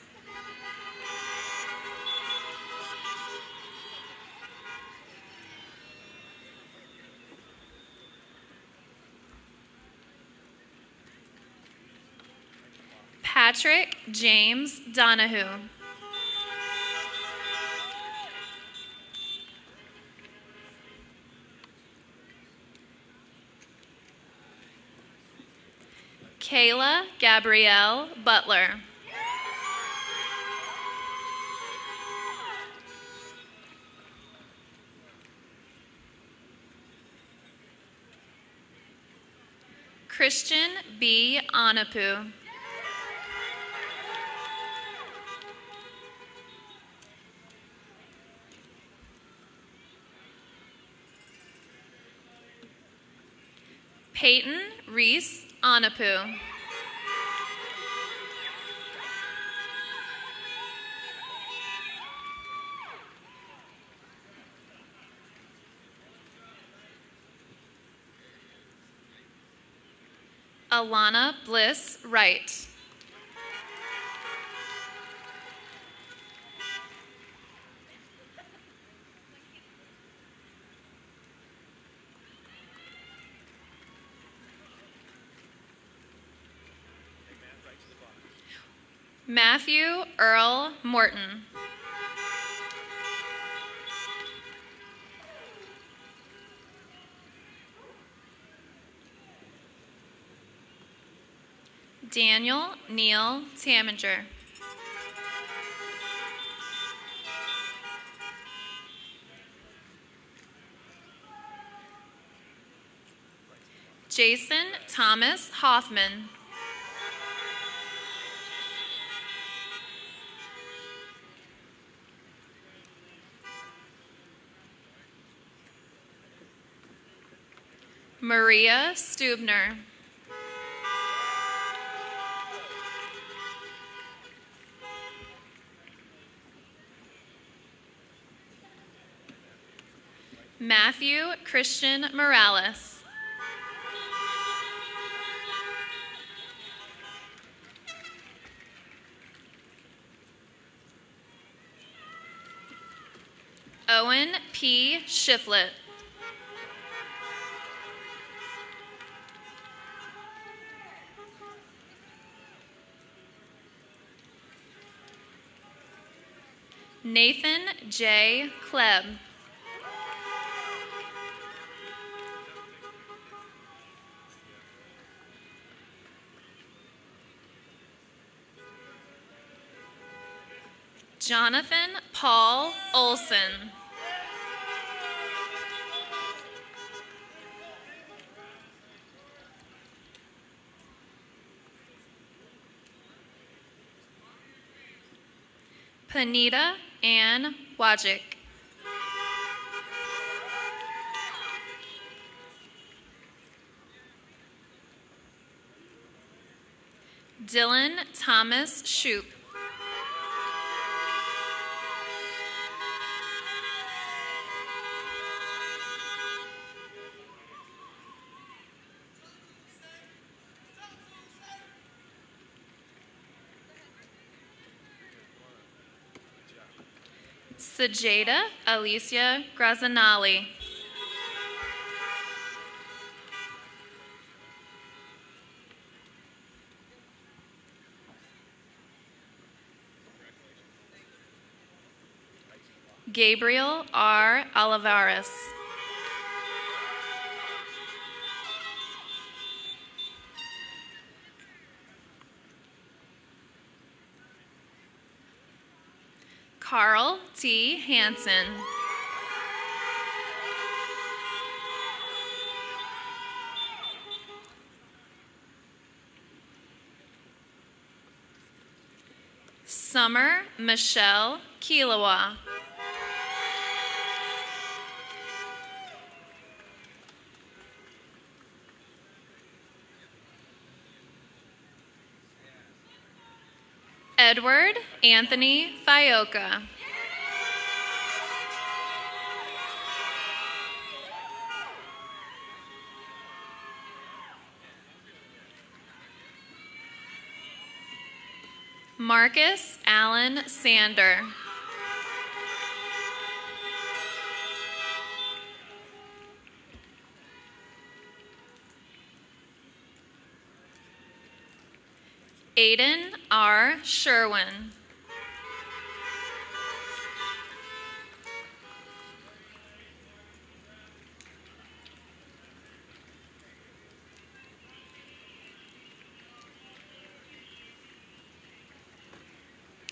Patrick James Donahue. Kayla Gabrielle Butler. Christian B. Anapu. Peyton Reese Anapu. Alana Bliss Wright. Matthew Earl Morton. Daniel Neal Taminger. Jason Thomas Hoffman. Maria Stubner. Matthew Christian Morales. Owen P. Shiflett. Nathan J. Klebb. Jonathan Paul Olson. Panita Ann Wajcik. Dylan Thomas Shoup. Sajeda Alicia Grazanali. Gabriel R. Olivares. Carl T. Hansen. Summer Michelle Kilawa. Edward Anthony Fioca. Marcus Allen Sander. Aiden R. Sherwin.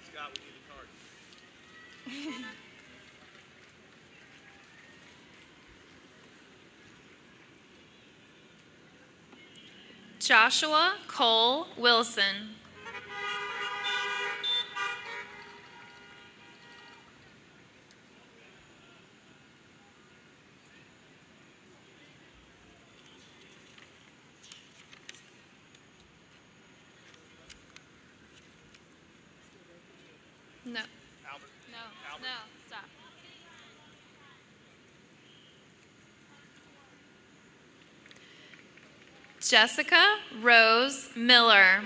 Scott, we need a card. Joshua Cole Wilson. No. Albert. No. Albert. No. Stop. Jessica Rose Miller.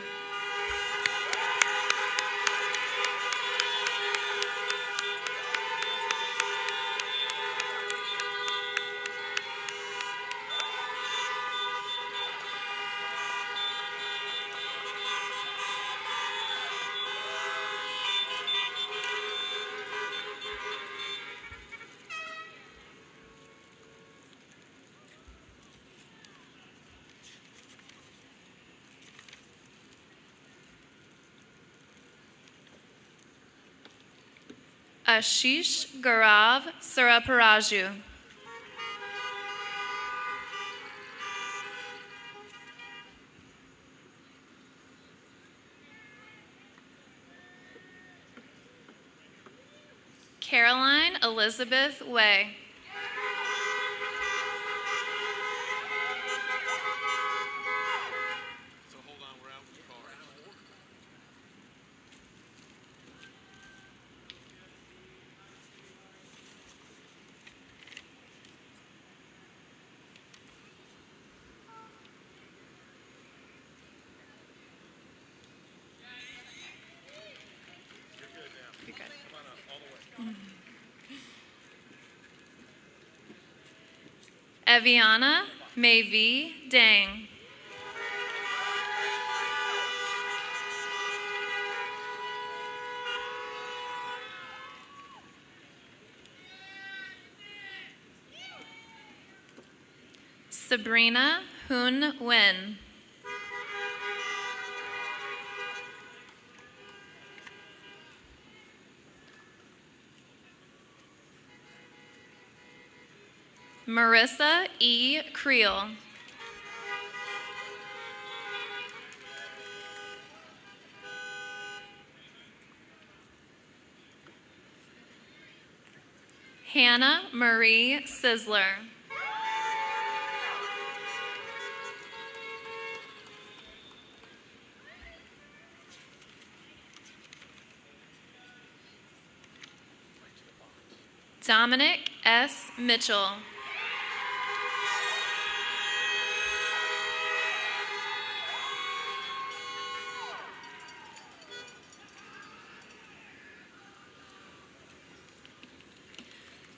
Ashish Gaurav Saraparaju. Caroline Elizabeth Way. Eviana Mayvi Dang. Sabrina Hun Wen. Marissa E. Creel. Hannah Marie Sizzler. Dominic S. Mitchell.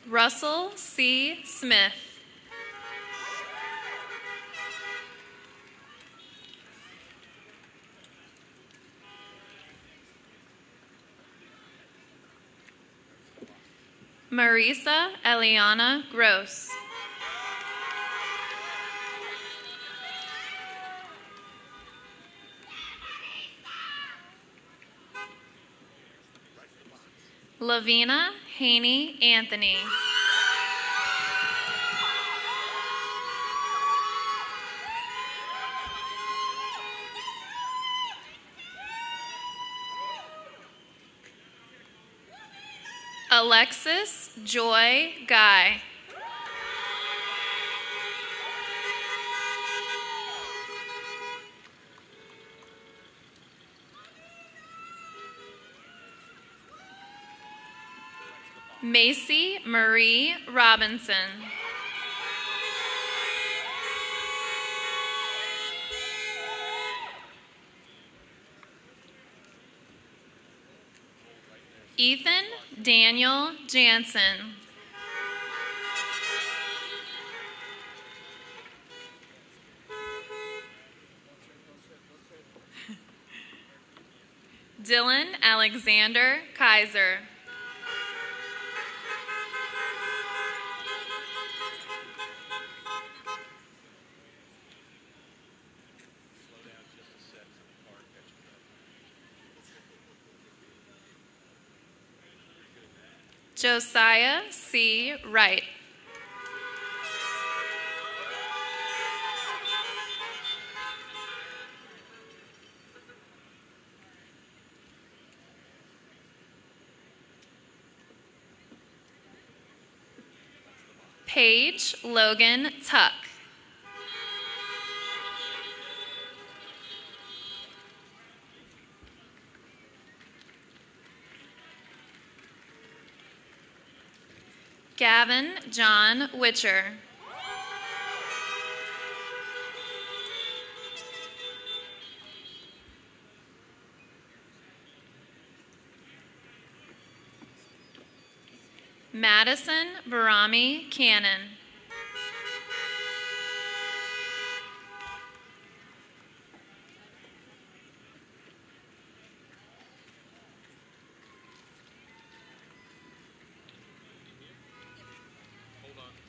Russell C. Smith. Marisa Eliana Gross. Lavina Haney Anthony. Alexis Joy Guy. Macy Marie Robinson. Ethan Daniel Jansen. Dylan Alexander Kaiser. Josiah C. Wright. Paige Logan Tuck. Gavin John Witcher. Madison Barami Cannon.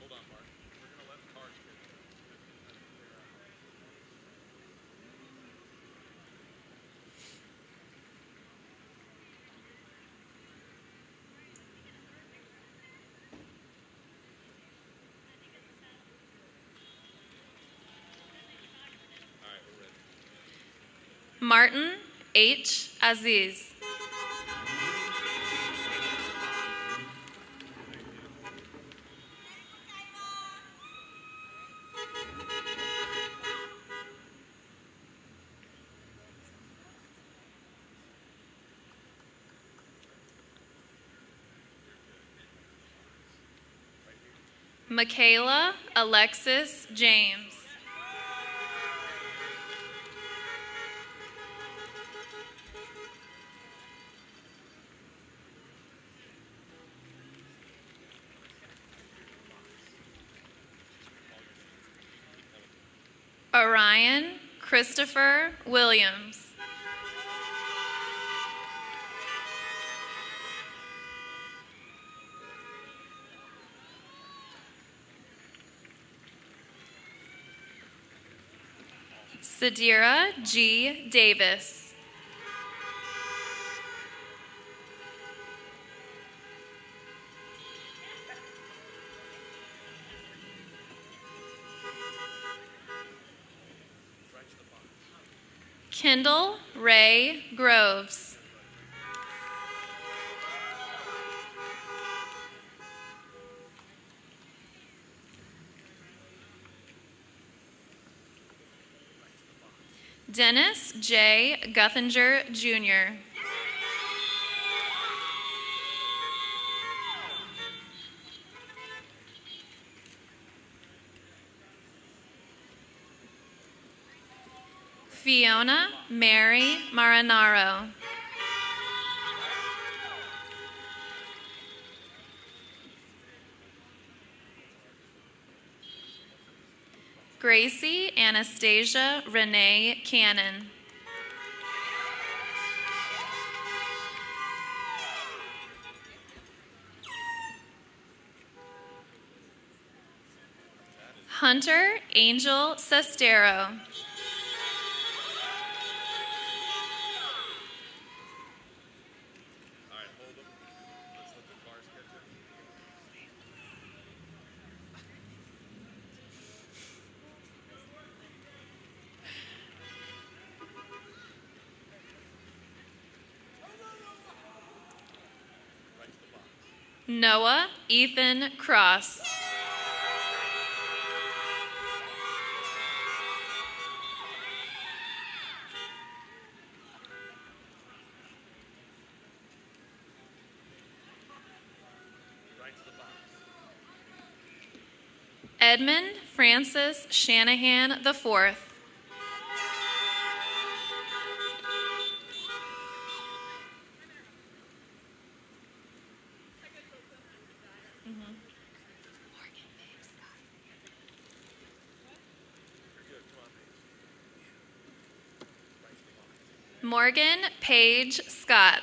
Hold on, Mark. We're going to let the cards go. All right, we're ready. Martin H. Aziz. Michaela Alexis James. All your Orion Christopher Williams. Sadira G. Davis. Kendall Ray Groves. Dennis J. Guthinger, Jr. Fiona Mary Marinaro. Gracie Anastasia Renee Cannon. Hunter Angel Sestero. Noah Ethan Cross. Edmund Francis Shanahan IV. Morgan Page Scott.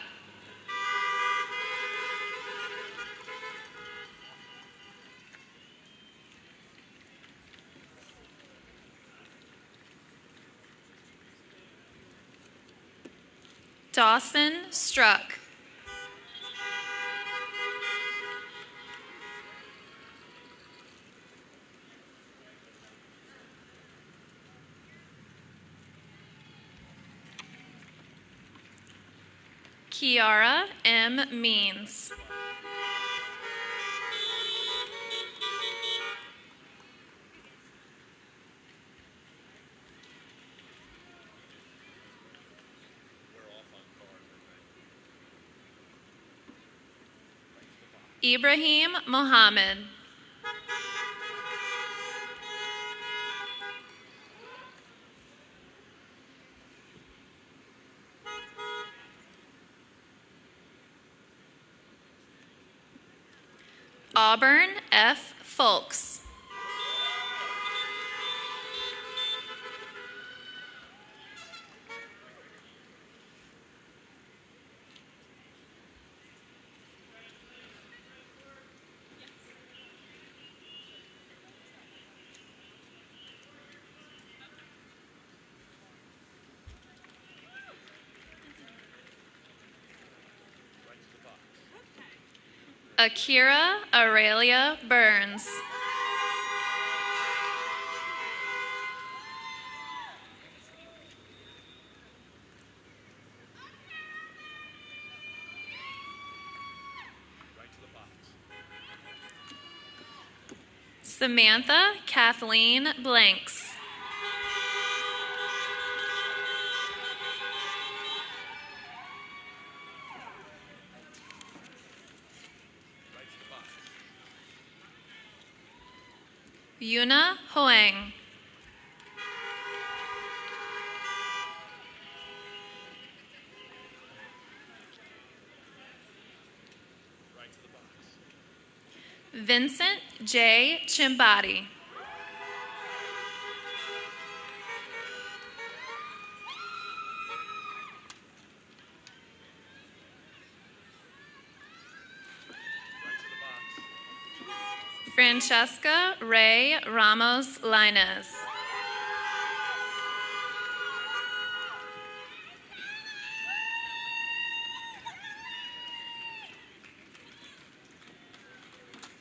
Dawson Struck. Kiara M. Means. Ibrahim Mohammed. Auburn F. Folks. Akira Aurelia Burns. Samantha Kathleen Blanks. Yuna Hoang. Vincent J. Chimbati. Francesca Ray Ramos Linus.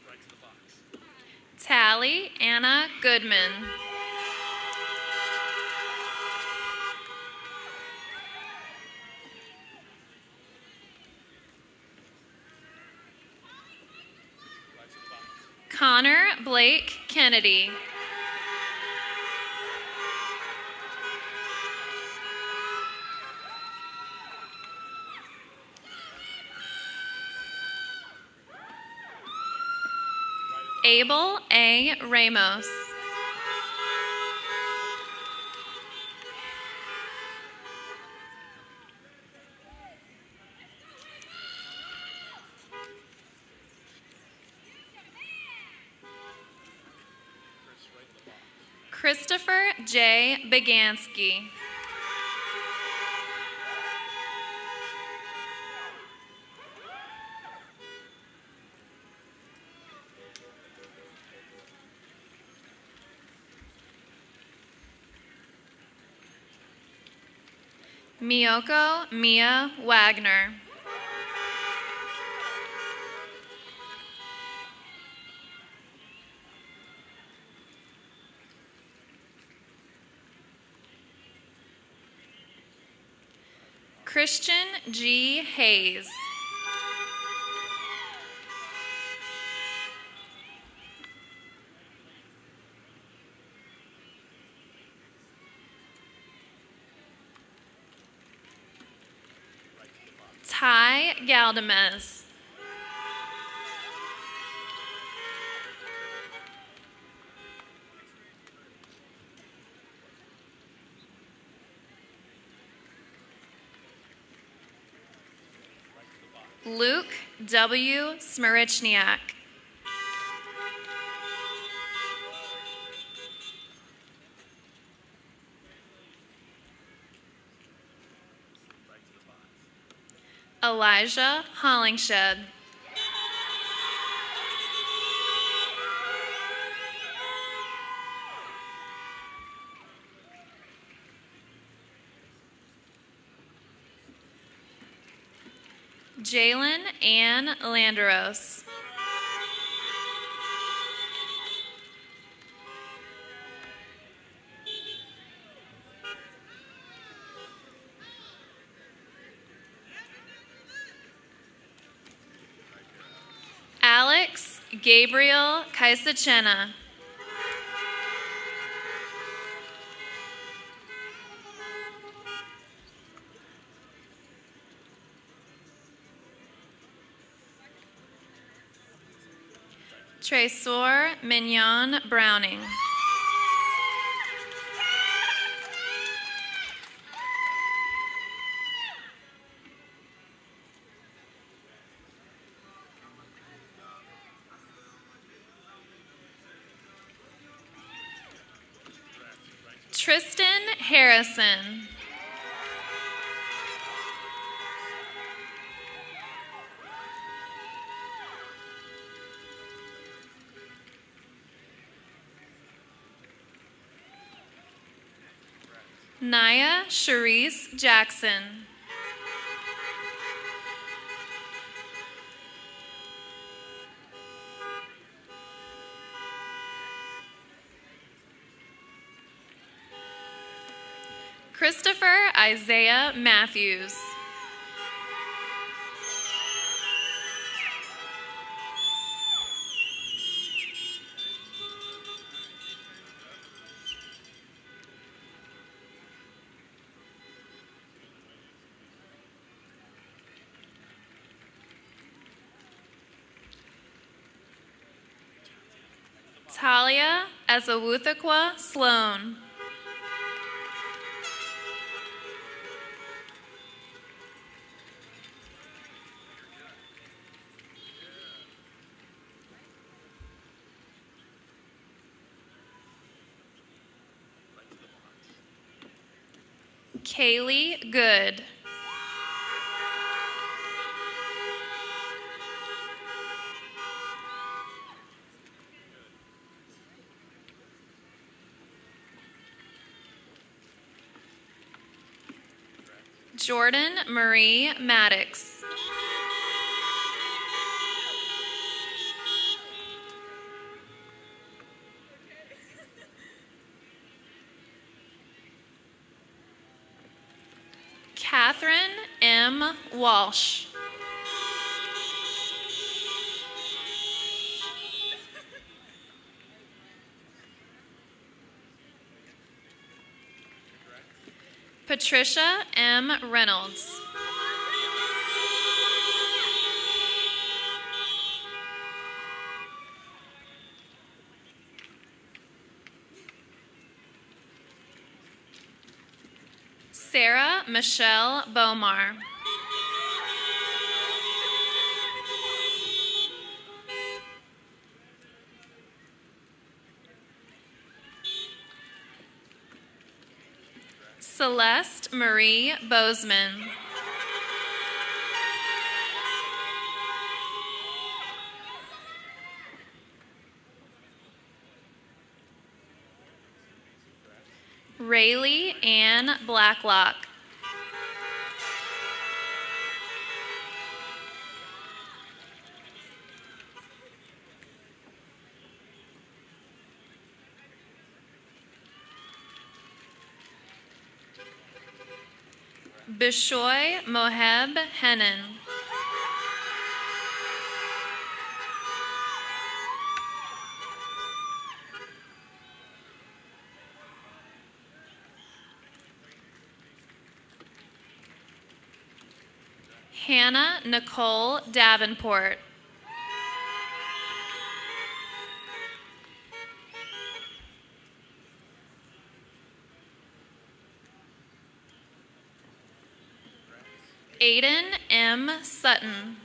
Right to the box. Tally Anna Goodman. Right to the box. Connor Blake Kennedy. Abel A. Ramos. Christopher J. Begansky. Miyoko Mia Wagner. Christian G. Hayes. Ty Galdames. Luke W. Smirichniak. Elijah Hollingshed. Jalen Ann Landeros. Alex Gabriel Kaisachena. Tresor Mignon Browning. Tristan Harrison. Naya Charisse Jackson. Christopher Isaiah Matthews. Talia Azawuthakwa Sloan. Kaylee Good. Jordan Marie Maddox. Catherine M. Walsh. Patricia M. Reynolds. Sarah Michelle Bomar. Celeste Marie Bozeman. Rayleigh Ann Blacklock. Bishoy Moheb Hennen. Hannah Nicole Davenport. Aiden M. Sutton.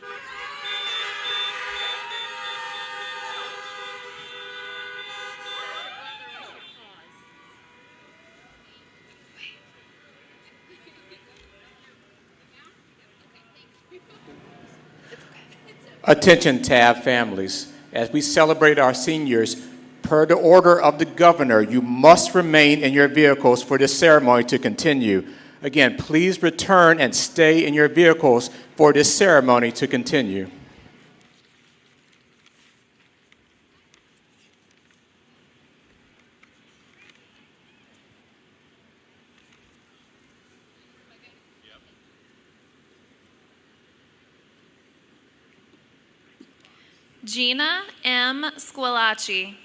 Attention, Tabb families. As we celebrate our seniors, per the order of the governor, you must remain in your vehicles for this ceremony to continue. Again, please return and stay in your vehicles for this ceremony to continue. Gina M. Squillaci.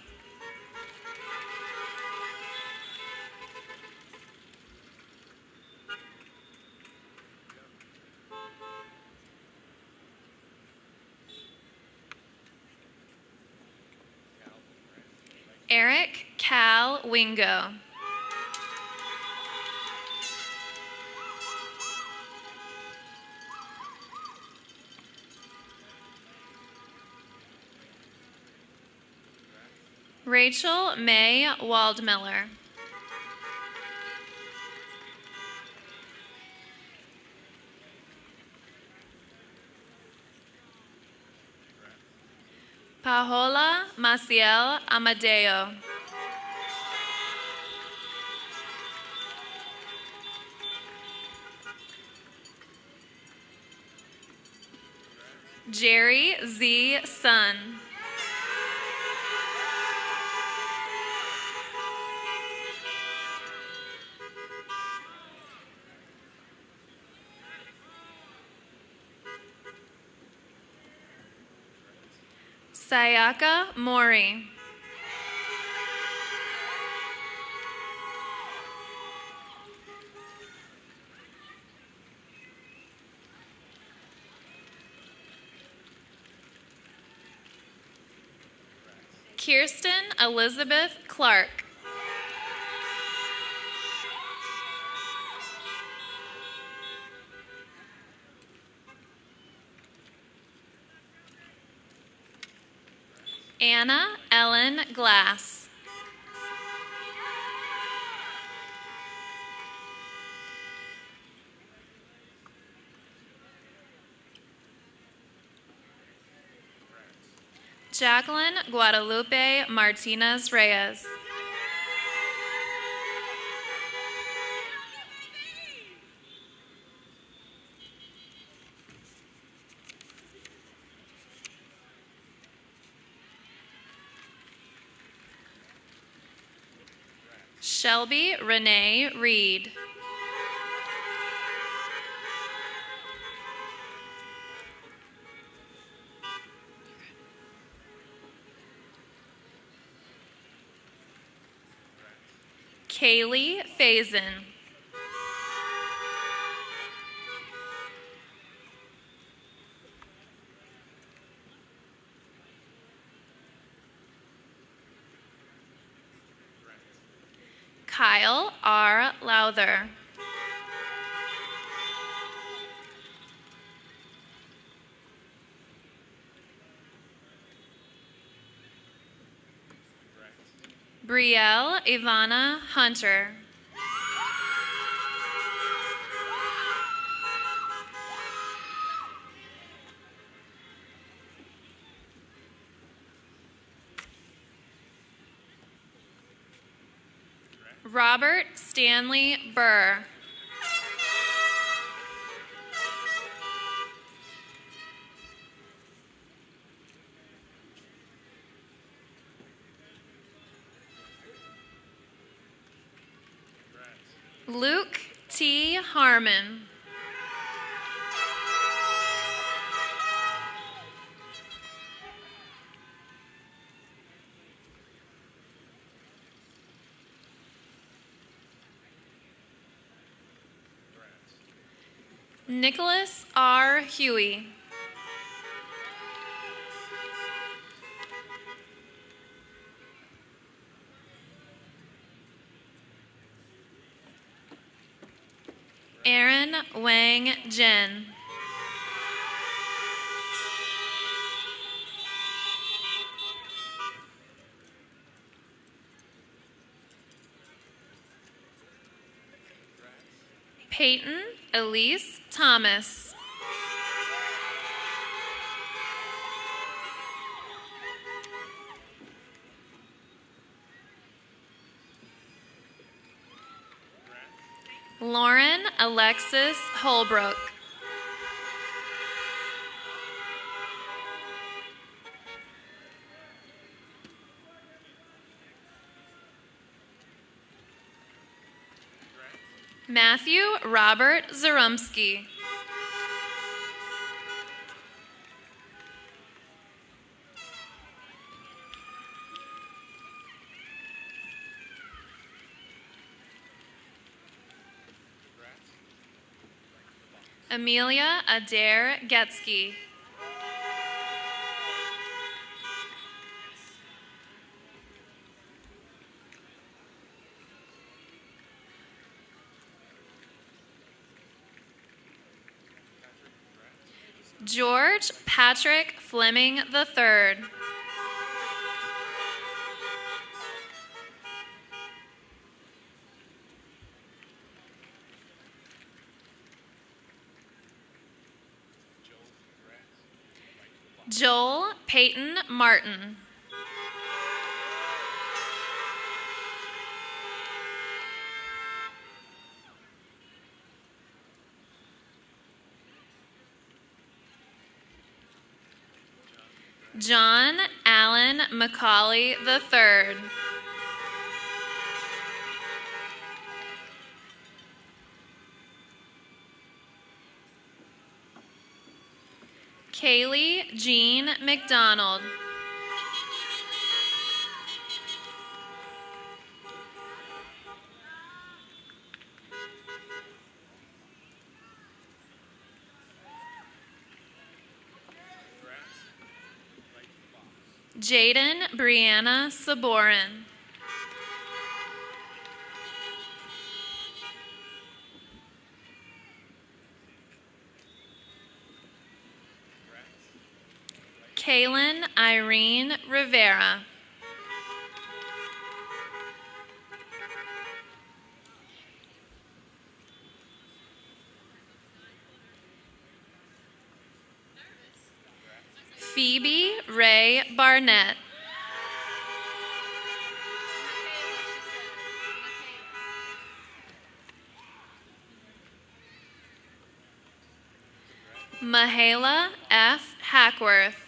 Eric Cal Wingo. Rachel May Waldmiller. Paola Maciel Amadeo. Jerry Z. Sun. Sayaka Mori. Kirsten Elizabeth Clark. Anna Ellen Glass. Jacqueline Guadalupe Martinez Reyes. Shelby Renee Reed. Kaylee Faison. Kyle R. Lowther. Brielle Ivana Hunter. Robert Stanley Burr. Luke T. Harmon. Nicholas R. Huey. Aaron Wang Jen. Peyton Elise Thomas. Lauren Alexis Holbrook. Matthew Robert Zarumsky. Amelia Adair Getsky. George Patrick Fleming III. Joel Peyton Martin. John Allen Macaulay III. Kaylee Jean McDonald. Jaden Brianna Saborin. Kaylin Irene Rivera. Phoebe Ray Barnett. Mahala F. Hackworth.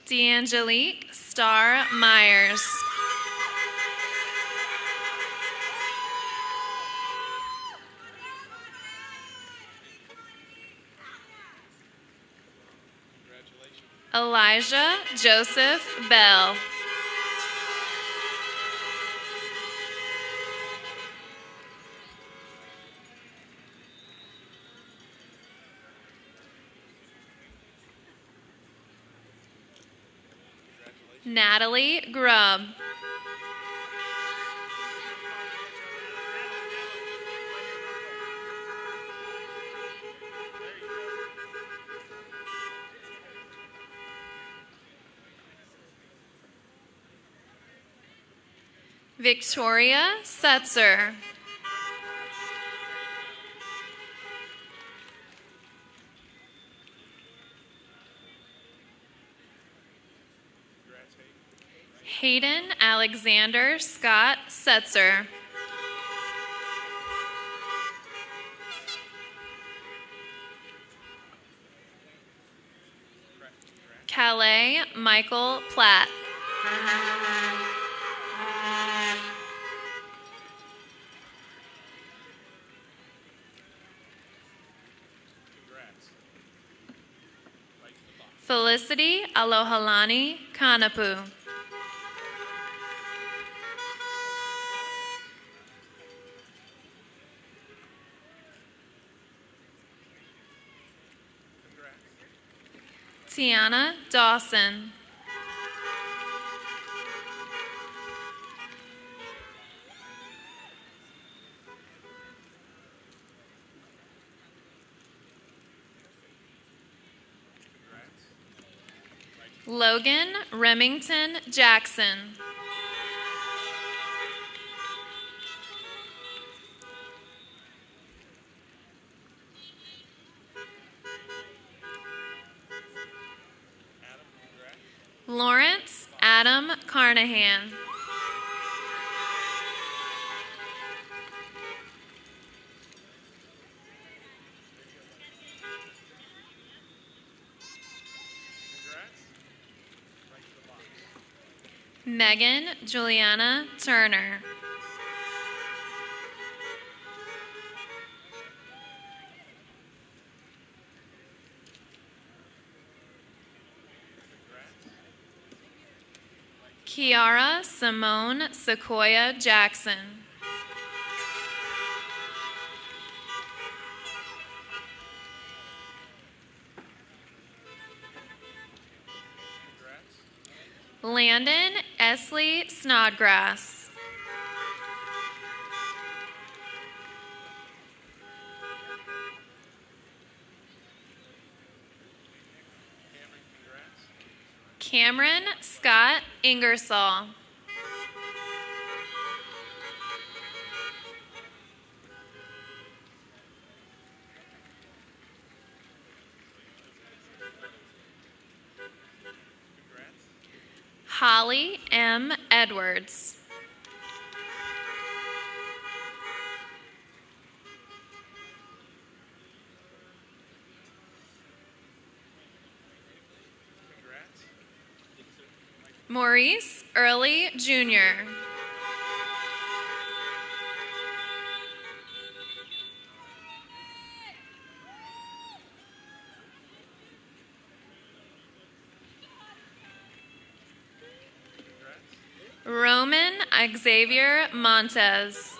D'Angelique Star Myers. Elijah Joseph Bell. Natalie Grubb. Victoria Setzer. Hayden Alexander Scott Setzer. Calais Michael Platt. Felicity Alohalani Kanapu. Tiana Dawson. Logan Remington Jackson. Lawrence Adam Carnahan. Megan Juliana Turner. Kiara Simone Sequoia Jackson. Landon Esley Snodgrass. Cameron Scott Ingersoll. Holly M. Edwards. Maurice Early Jr. Roman Xavier Montez.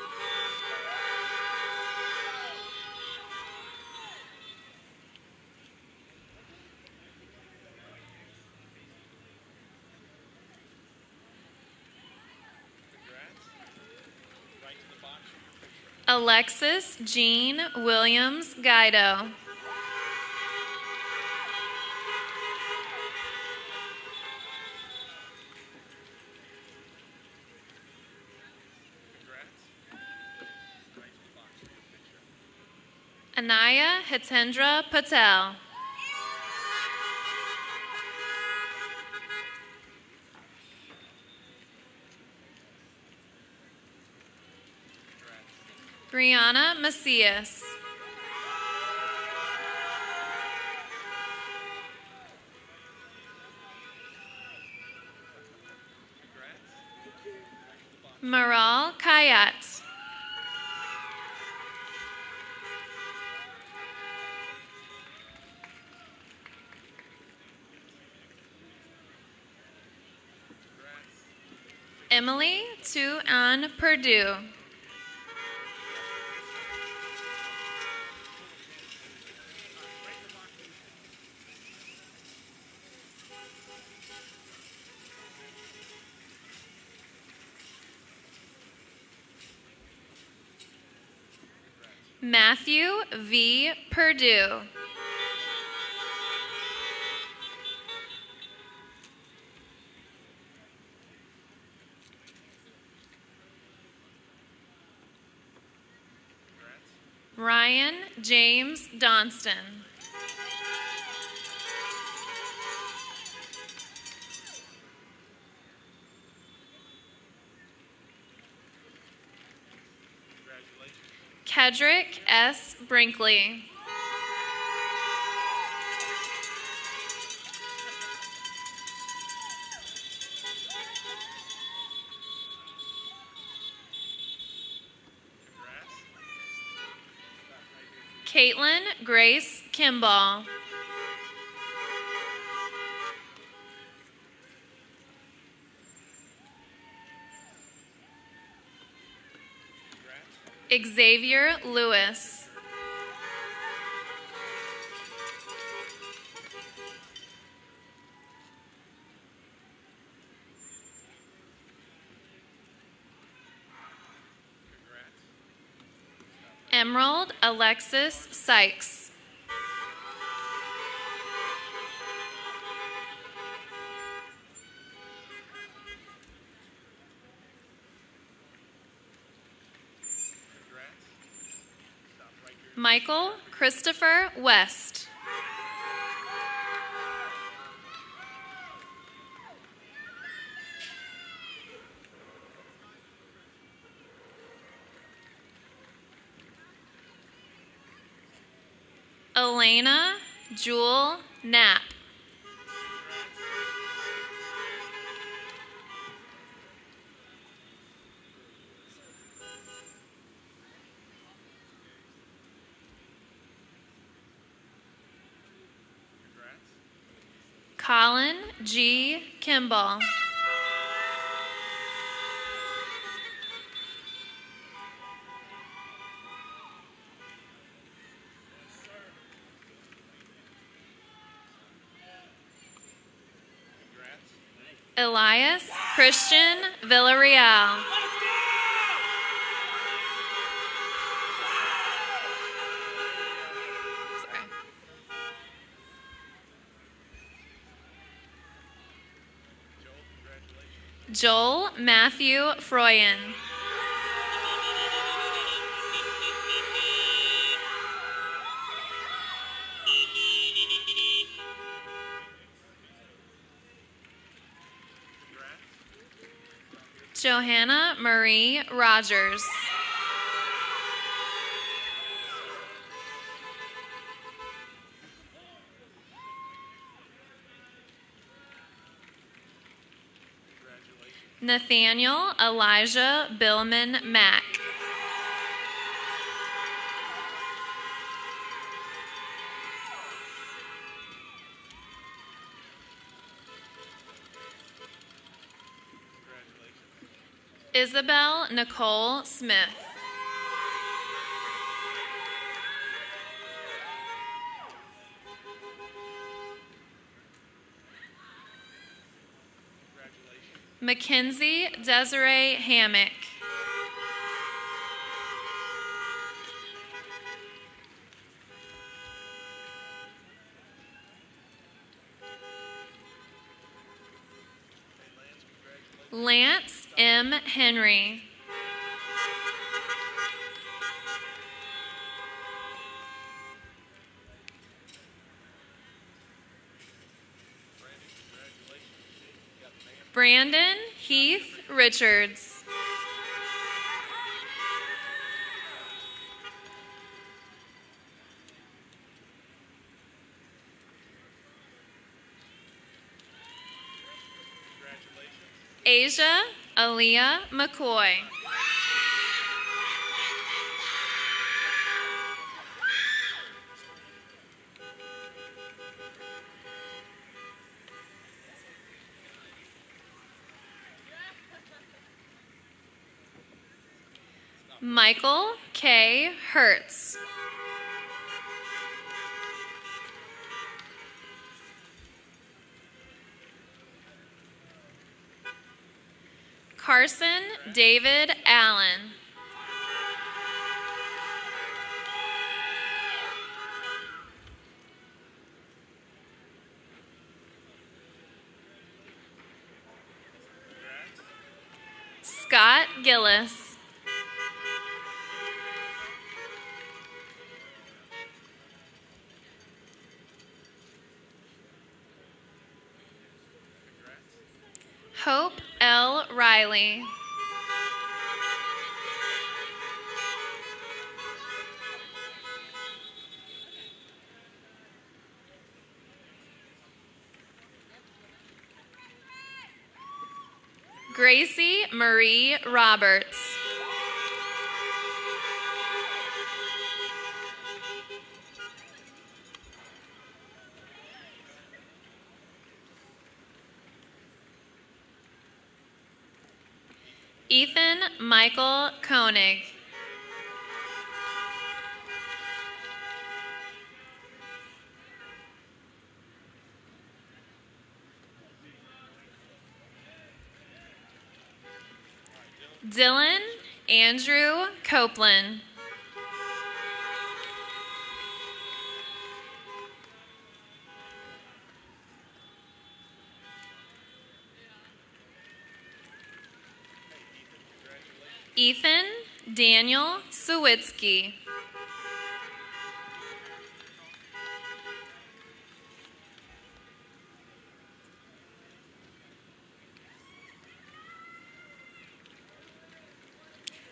Alexis Jean Williams Guido. Anaya Hitendra Patel. Brianna Macias. Maral Kayat. Emily Tu An Purdue. Matthew V. Purdue. Ryan James Donston. Kedrick S. Brinkley. Caitlin Grace Kimball. Xavier Lewis. Emerald Alexis Sykes. Michael Christopher West. Elena Jewel Knapp. Colin G. Kimball. Elias Christian Villarreal. Joel Matthew Froyen. Johanna Marie Rogers. Nathaniel Elijah Billman Mack. Isabel Nicole Smith. Mackenzie Desiree Hammock. Lance M. Henry. Brandon Heath Richards. Asia Aaliyah McCoy. Michael K. Hertz. Carson David Allen. Scott Gillis. Hope L. Riley. Gracie Marie Roberts. Ethan Michael Koenig. Dylan Andrew Copeland. Ethan Daniel Sawitsky.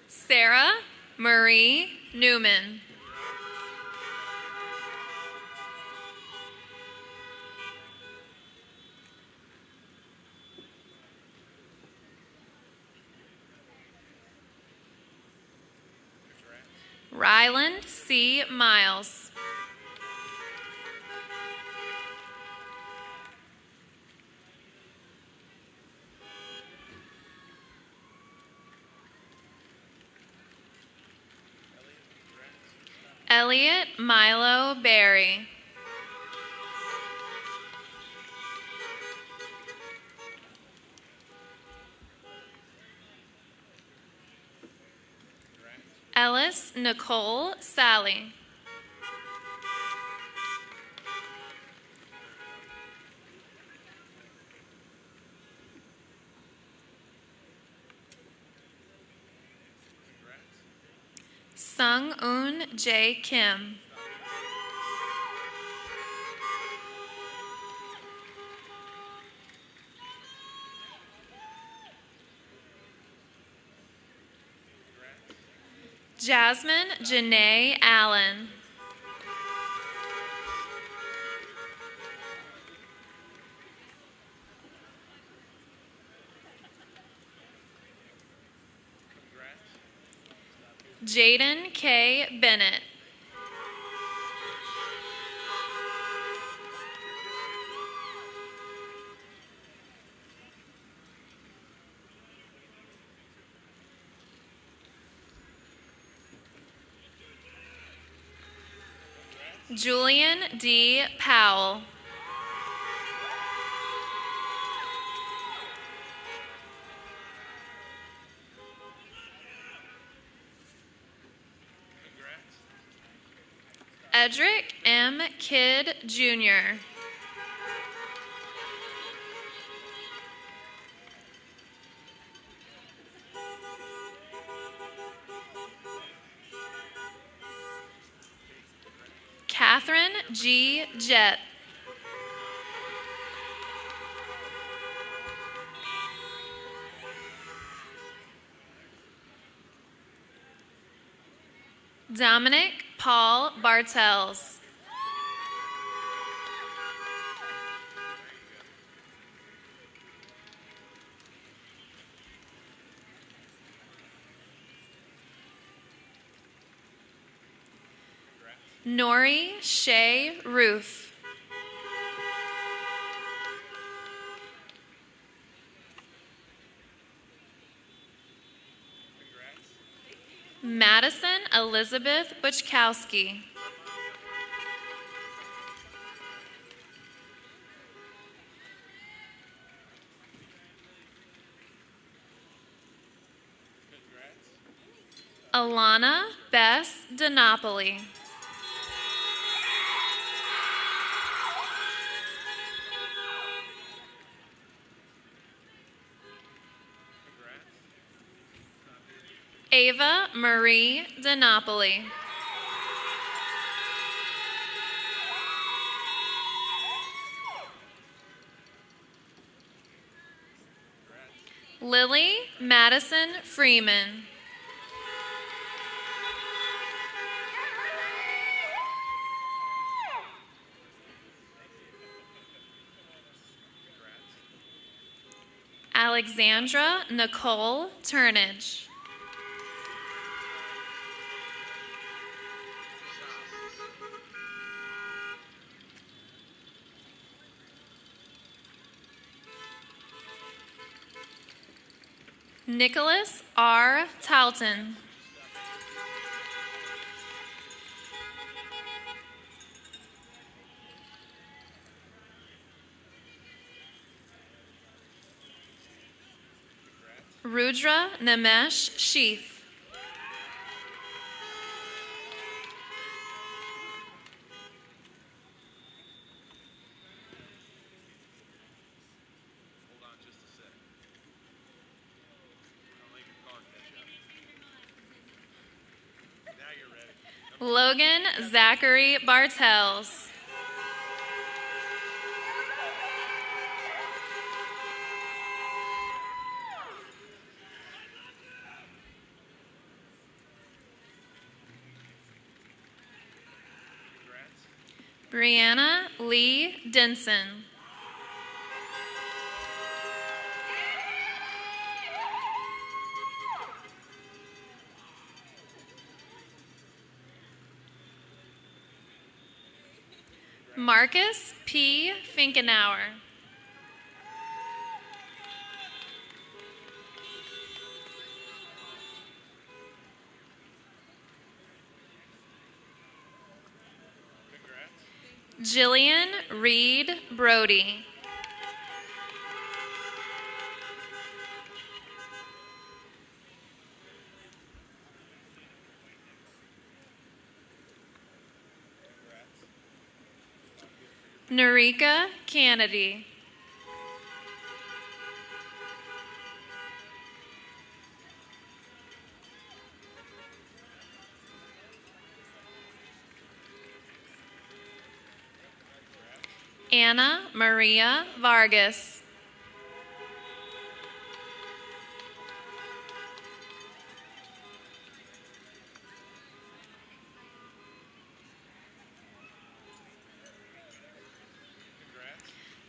Sarah Marie Newman. Ryland C. Miles. Elliot Milo Berry. Ellis Nicole Sally. Sung Un J. Kim. Jasmine Janae Allen. Jaden K. Bennett. Julian D. Powell. Edric M. Kidd, Jr. Catherine G. Jett. Dominic Paul Bartels. Nori Shay Ruth. Madison Elizabeth Buchkowski. Alana Bess DiNapoli. Ava Marie DiNapoli. Lily Madison Freeman. Alexandra Nicole Turnage. Nicholas R. Talton. Rudra Namesh Sheath. Hold on just a sec. I'll make your car catch up. Now you're ready. Logan Zachary Bartels. Brianna Lee Denson. Marcus P. Finkenauer. Jillian Reed Brody. Narika Kennedy. Anna Maria Vargas.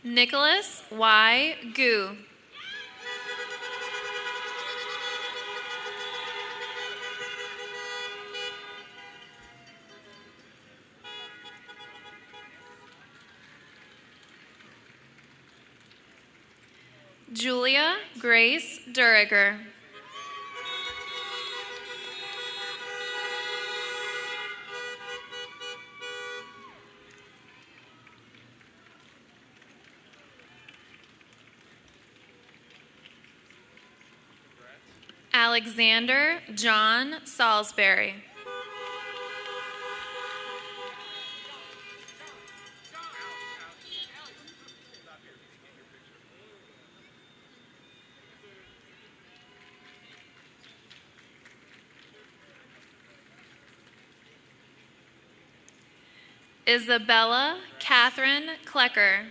Nicholas Y. Gu. Julia Grace Duriger. Alexander John Salisbury. Isabella Catherine Klecker.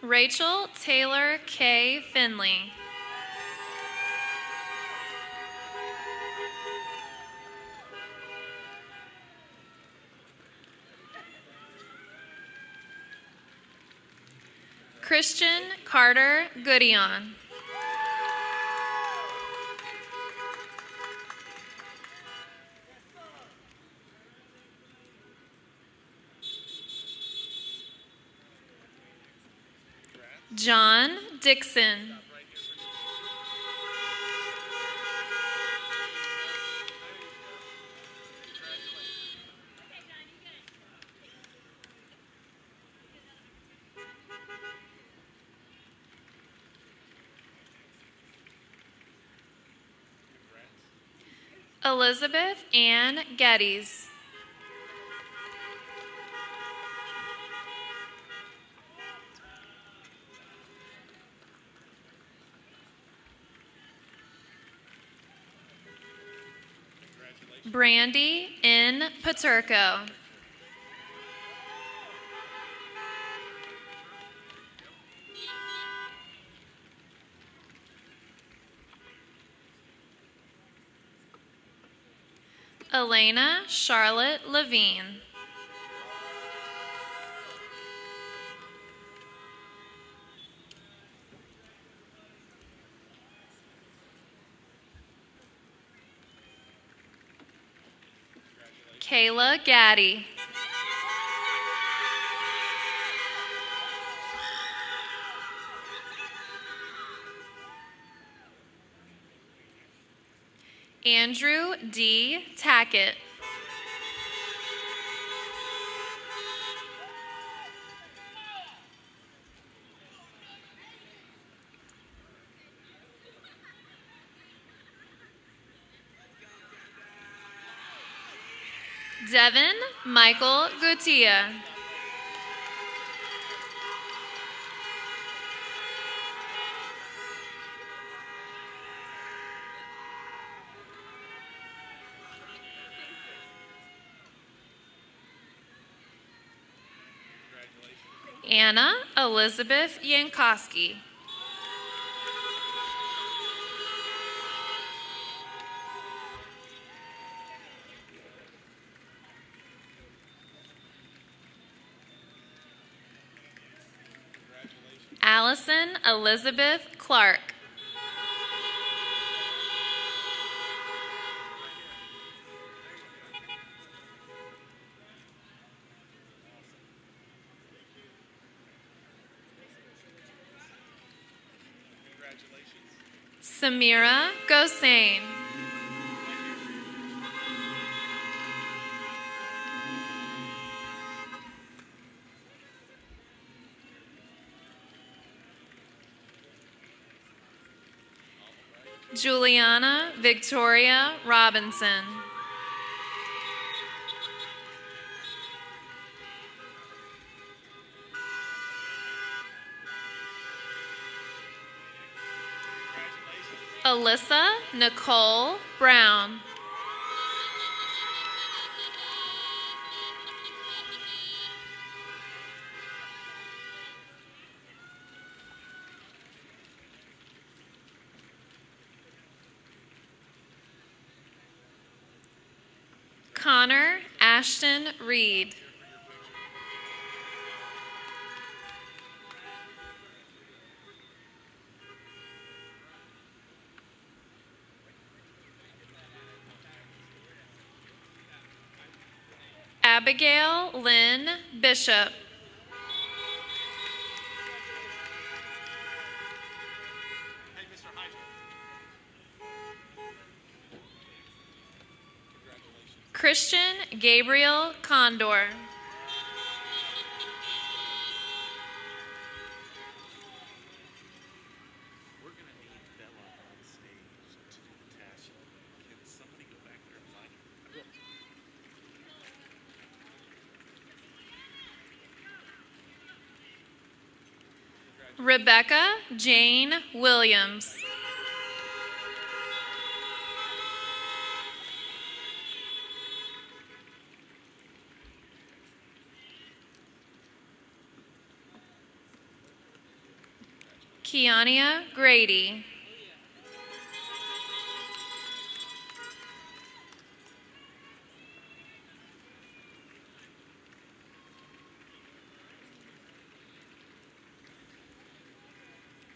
Rachel Taylor K. Finley. Christian Carter Goodion. John Dixon. Elizabeth Ann Geddes. Brandy N. Paterko. Elena Charlotte Levine. Kayla Gaddy. Andrew D. Tackett. Devin Michael Gutia. Anna Elizabeth Yankowski. Allison Elizabeth Clark. Samira Gosain. Juliana Victoria Robinson. Alyssa Nicole Brown. Connor Ashton Reed. Abigail Lynn Bishop. Christian Gabriel Condor. We're going to need Bella on stage to do the task. Can somebody go back there and find her? I will. Rebecca Jane Williams. Kiania Grady.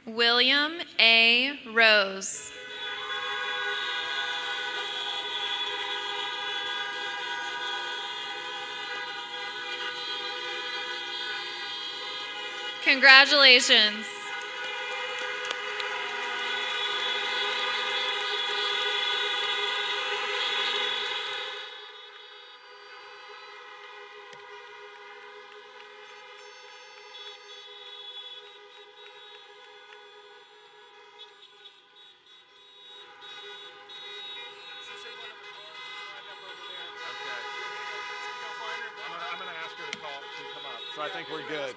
William A. Rose. Congratulations. I'm going to ask her to come up, so I think we're good.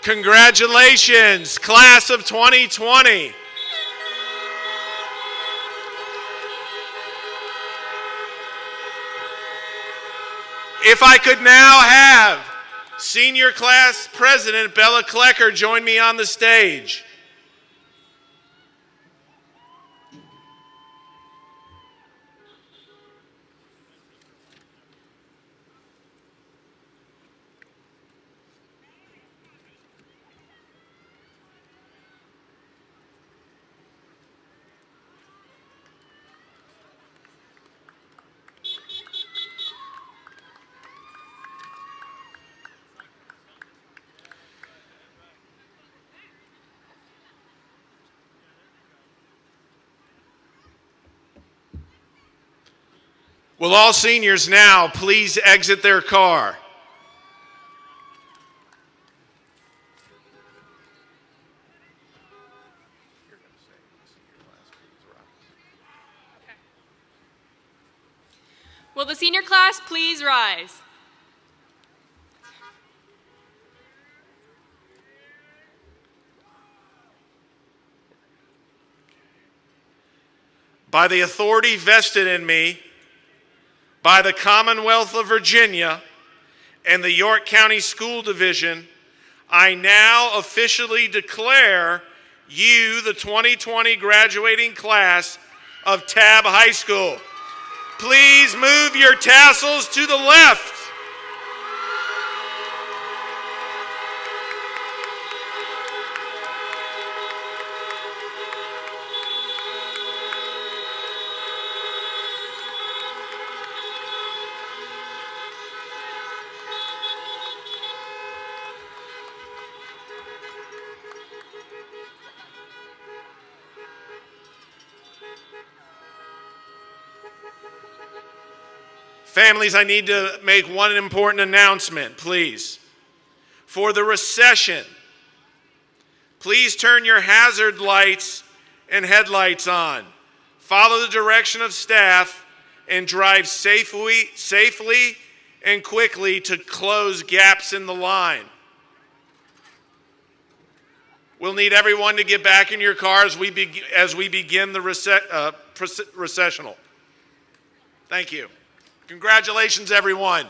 Congratulations, class of 2020. If I could now have senior class president Bella Klecker join me on the stage. Will all seniors now please exit their car? Will the senior class please rise? By the authority vested in me by the Commonwealth of Virginia and the York County School Division, I now officially declare you the 2020 graduating class of Tabb High School. Please move your tassels to the left. Families, I need to make one important announcement, please. For the recession, please turn your hazard lights and headlights on. Follow the direction of staff and drive safely and quickly to close gaps in the line. We'll need everyone to get back in your car as we begin the recessional. Thank you. Congratulations, everyone.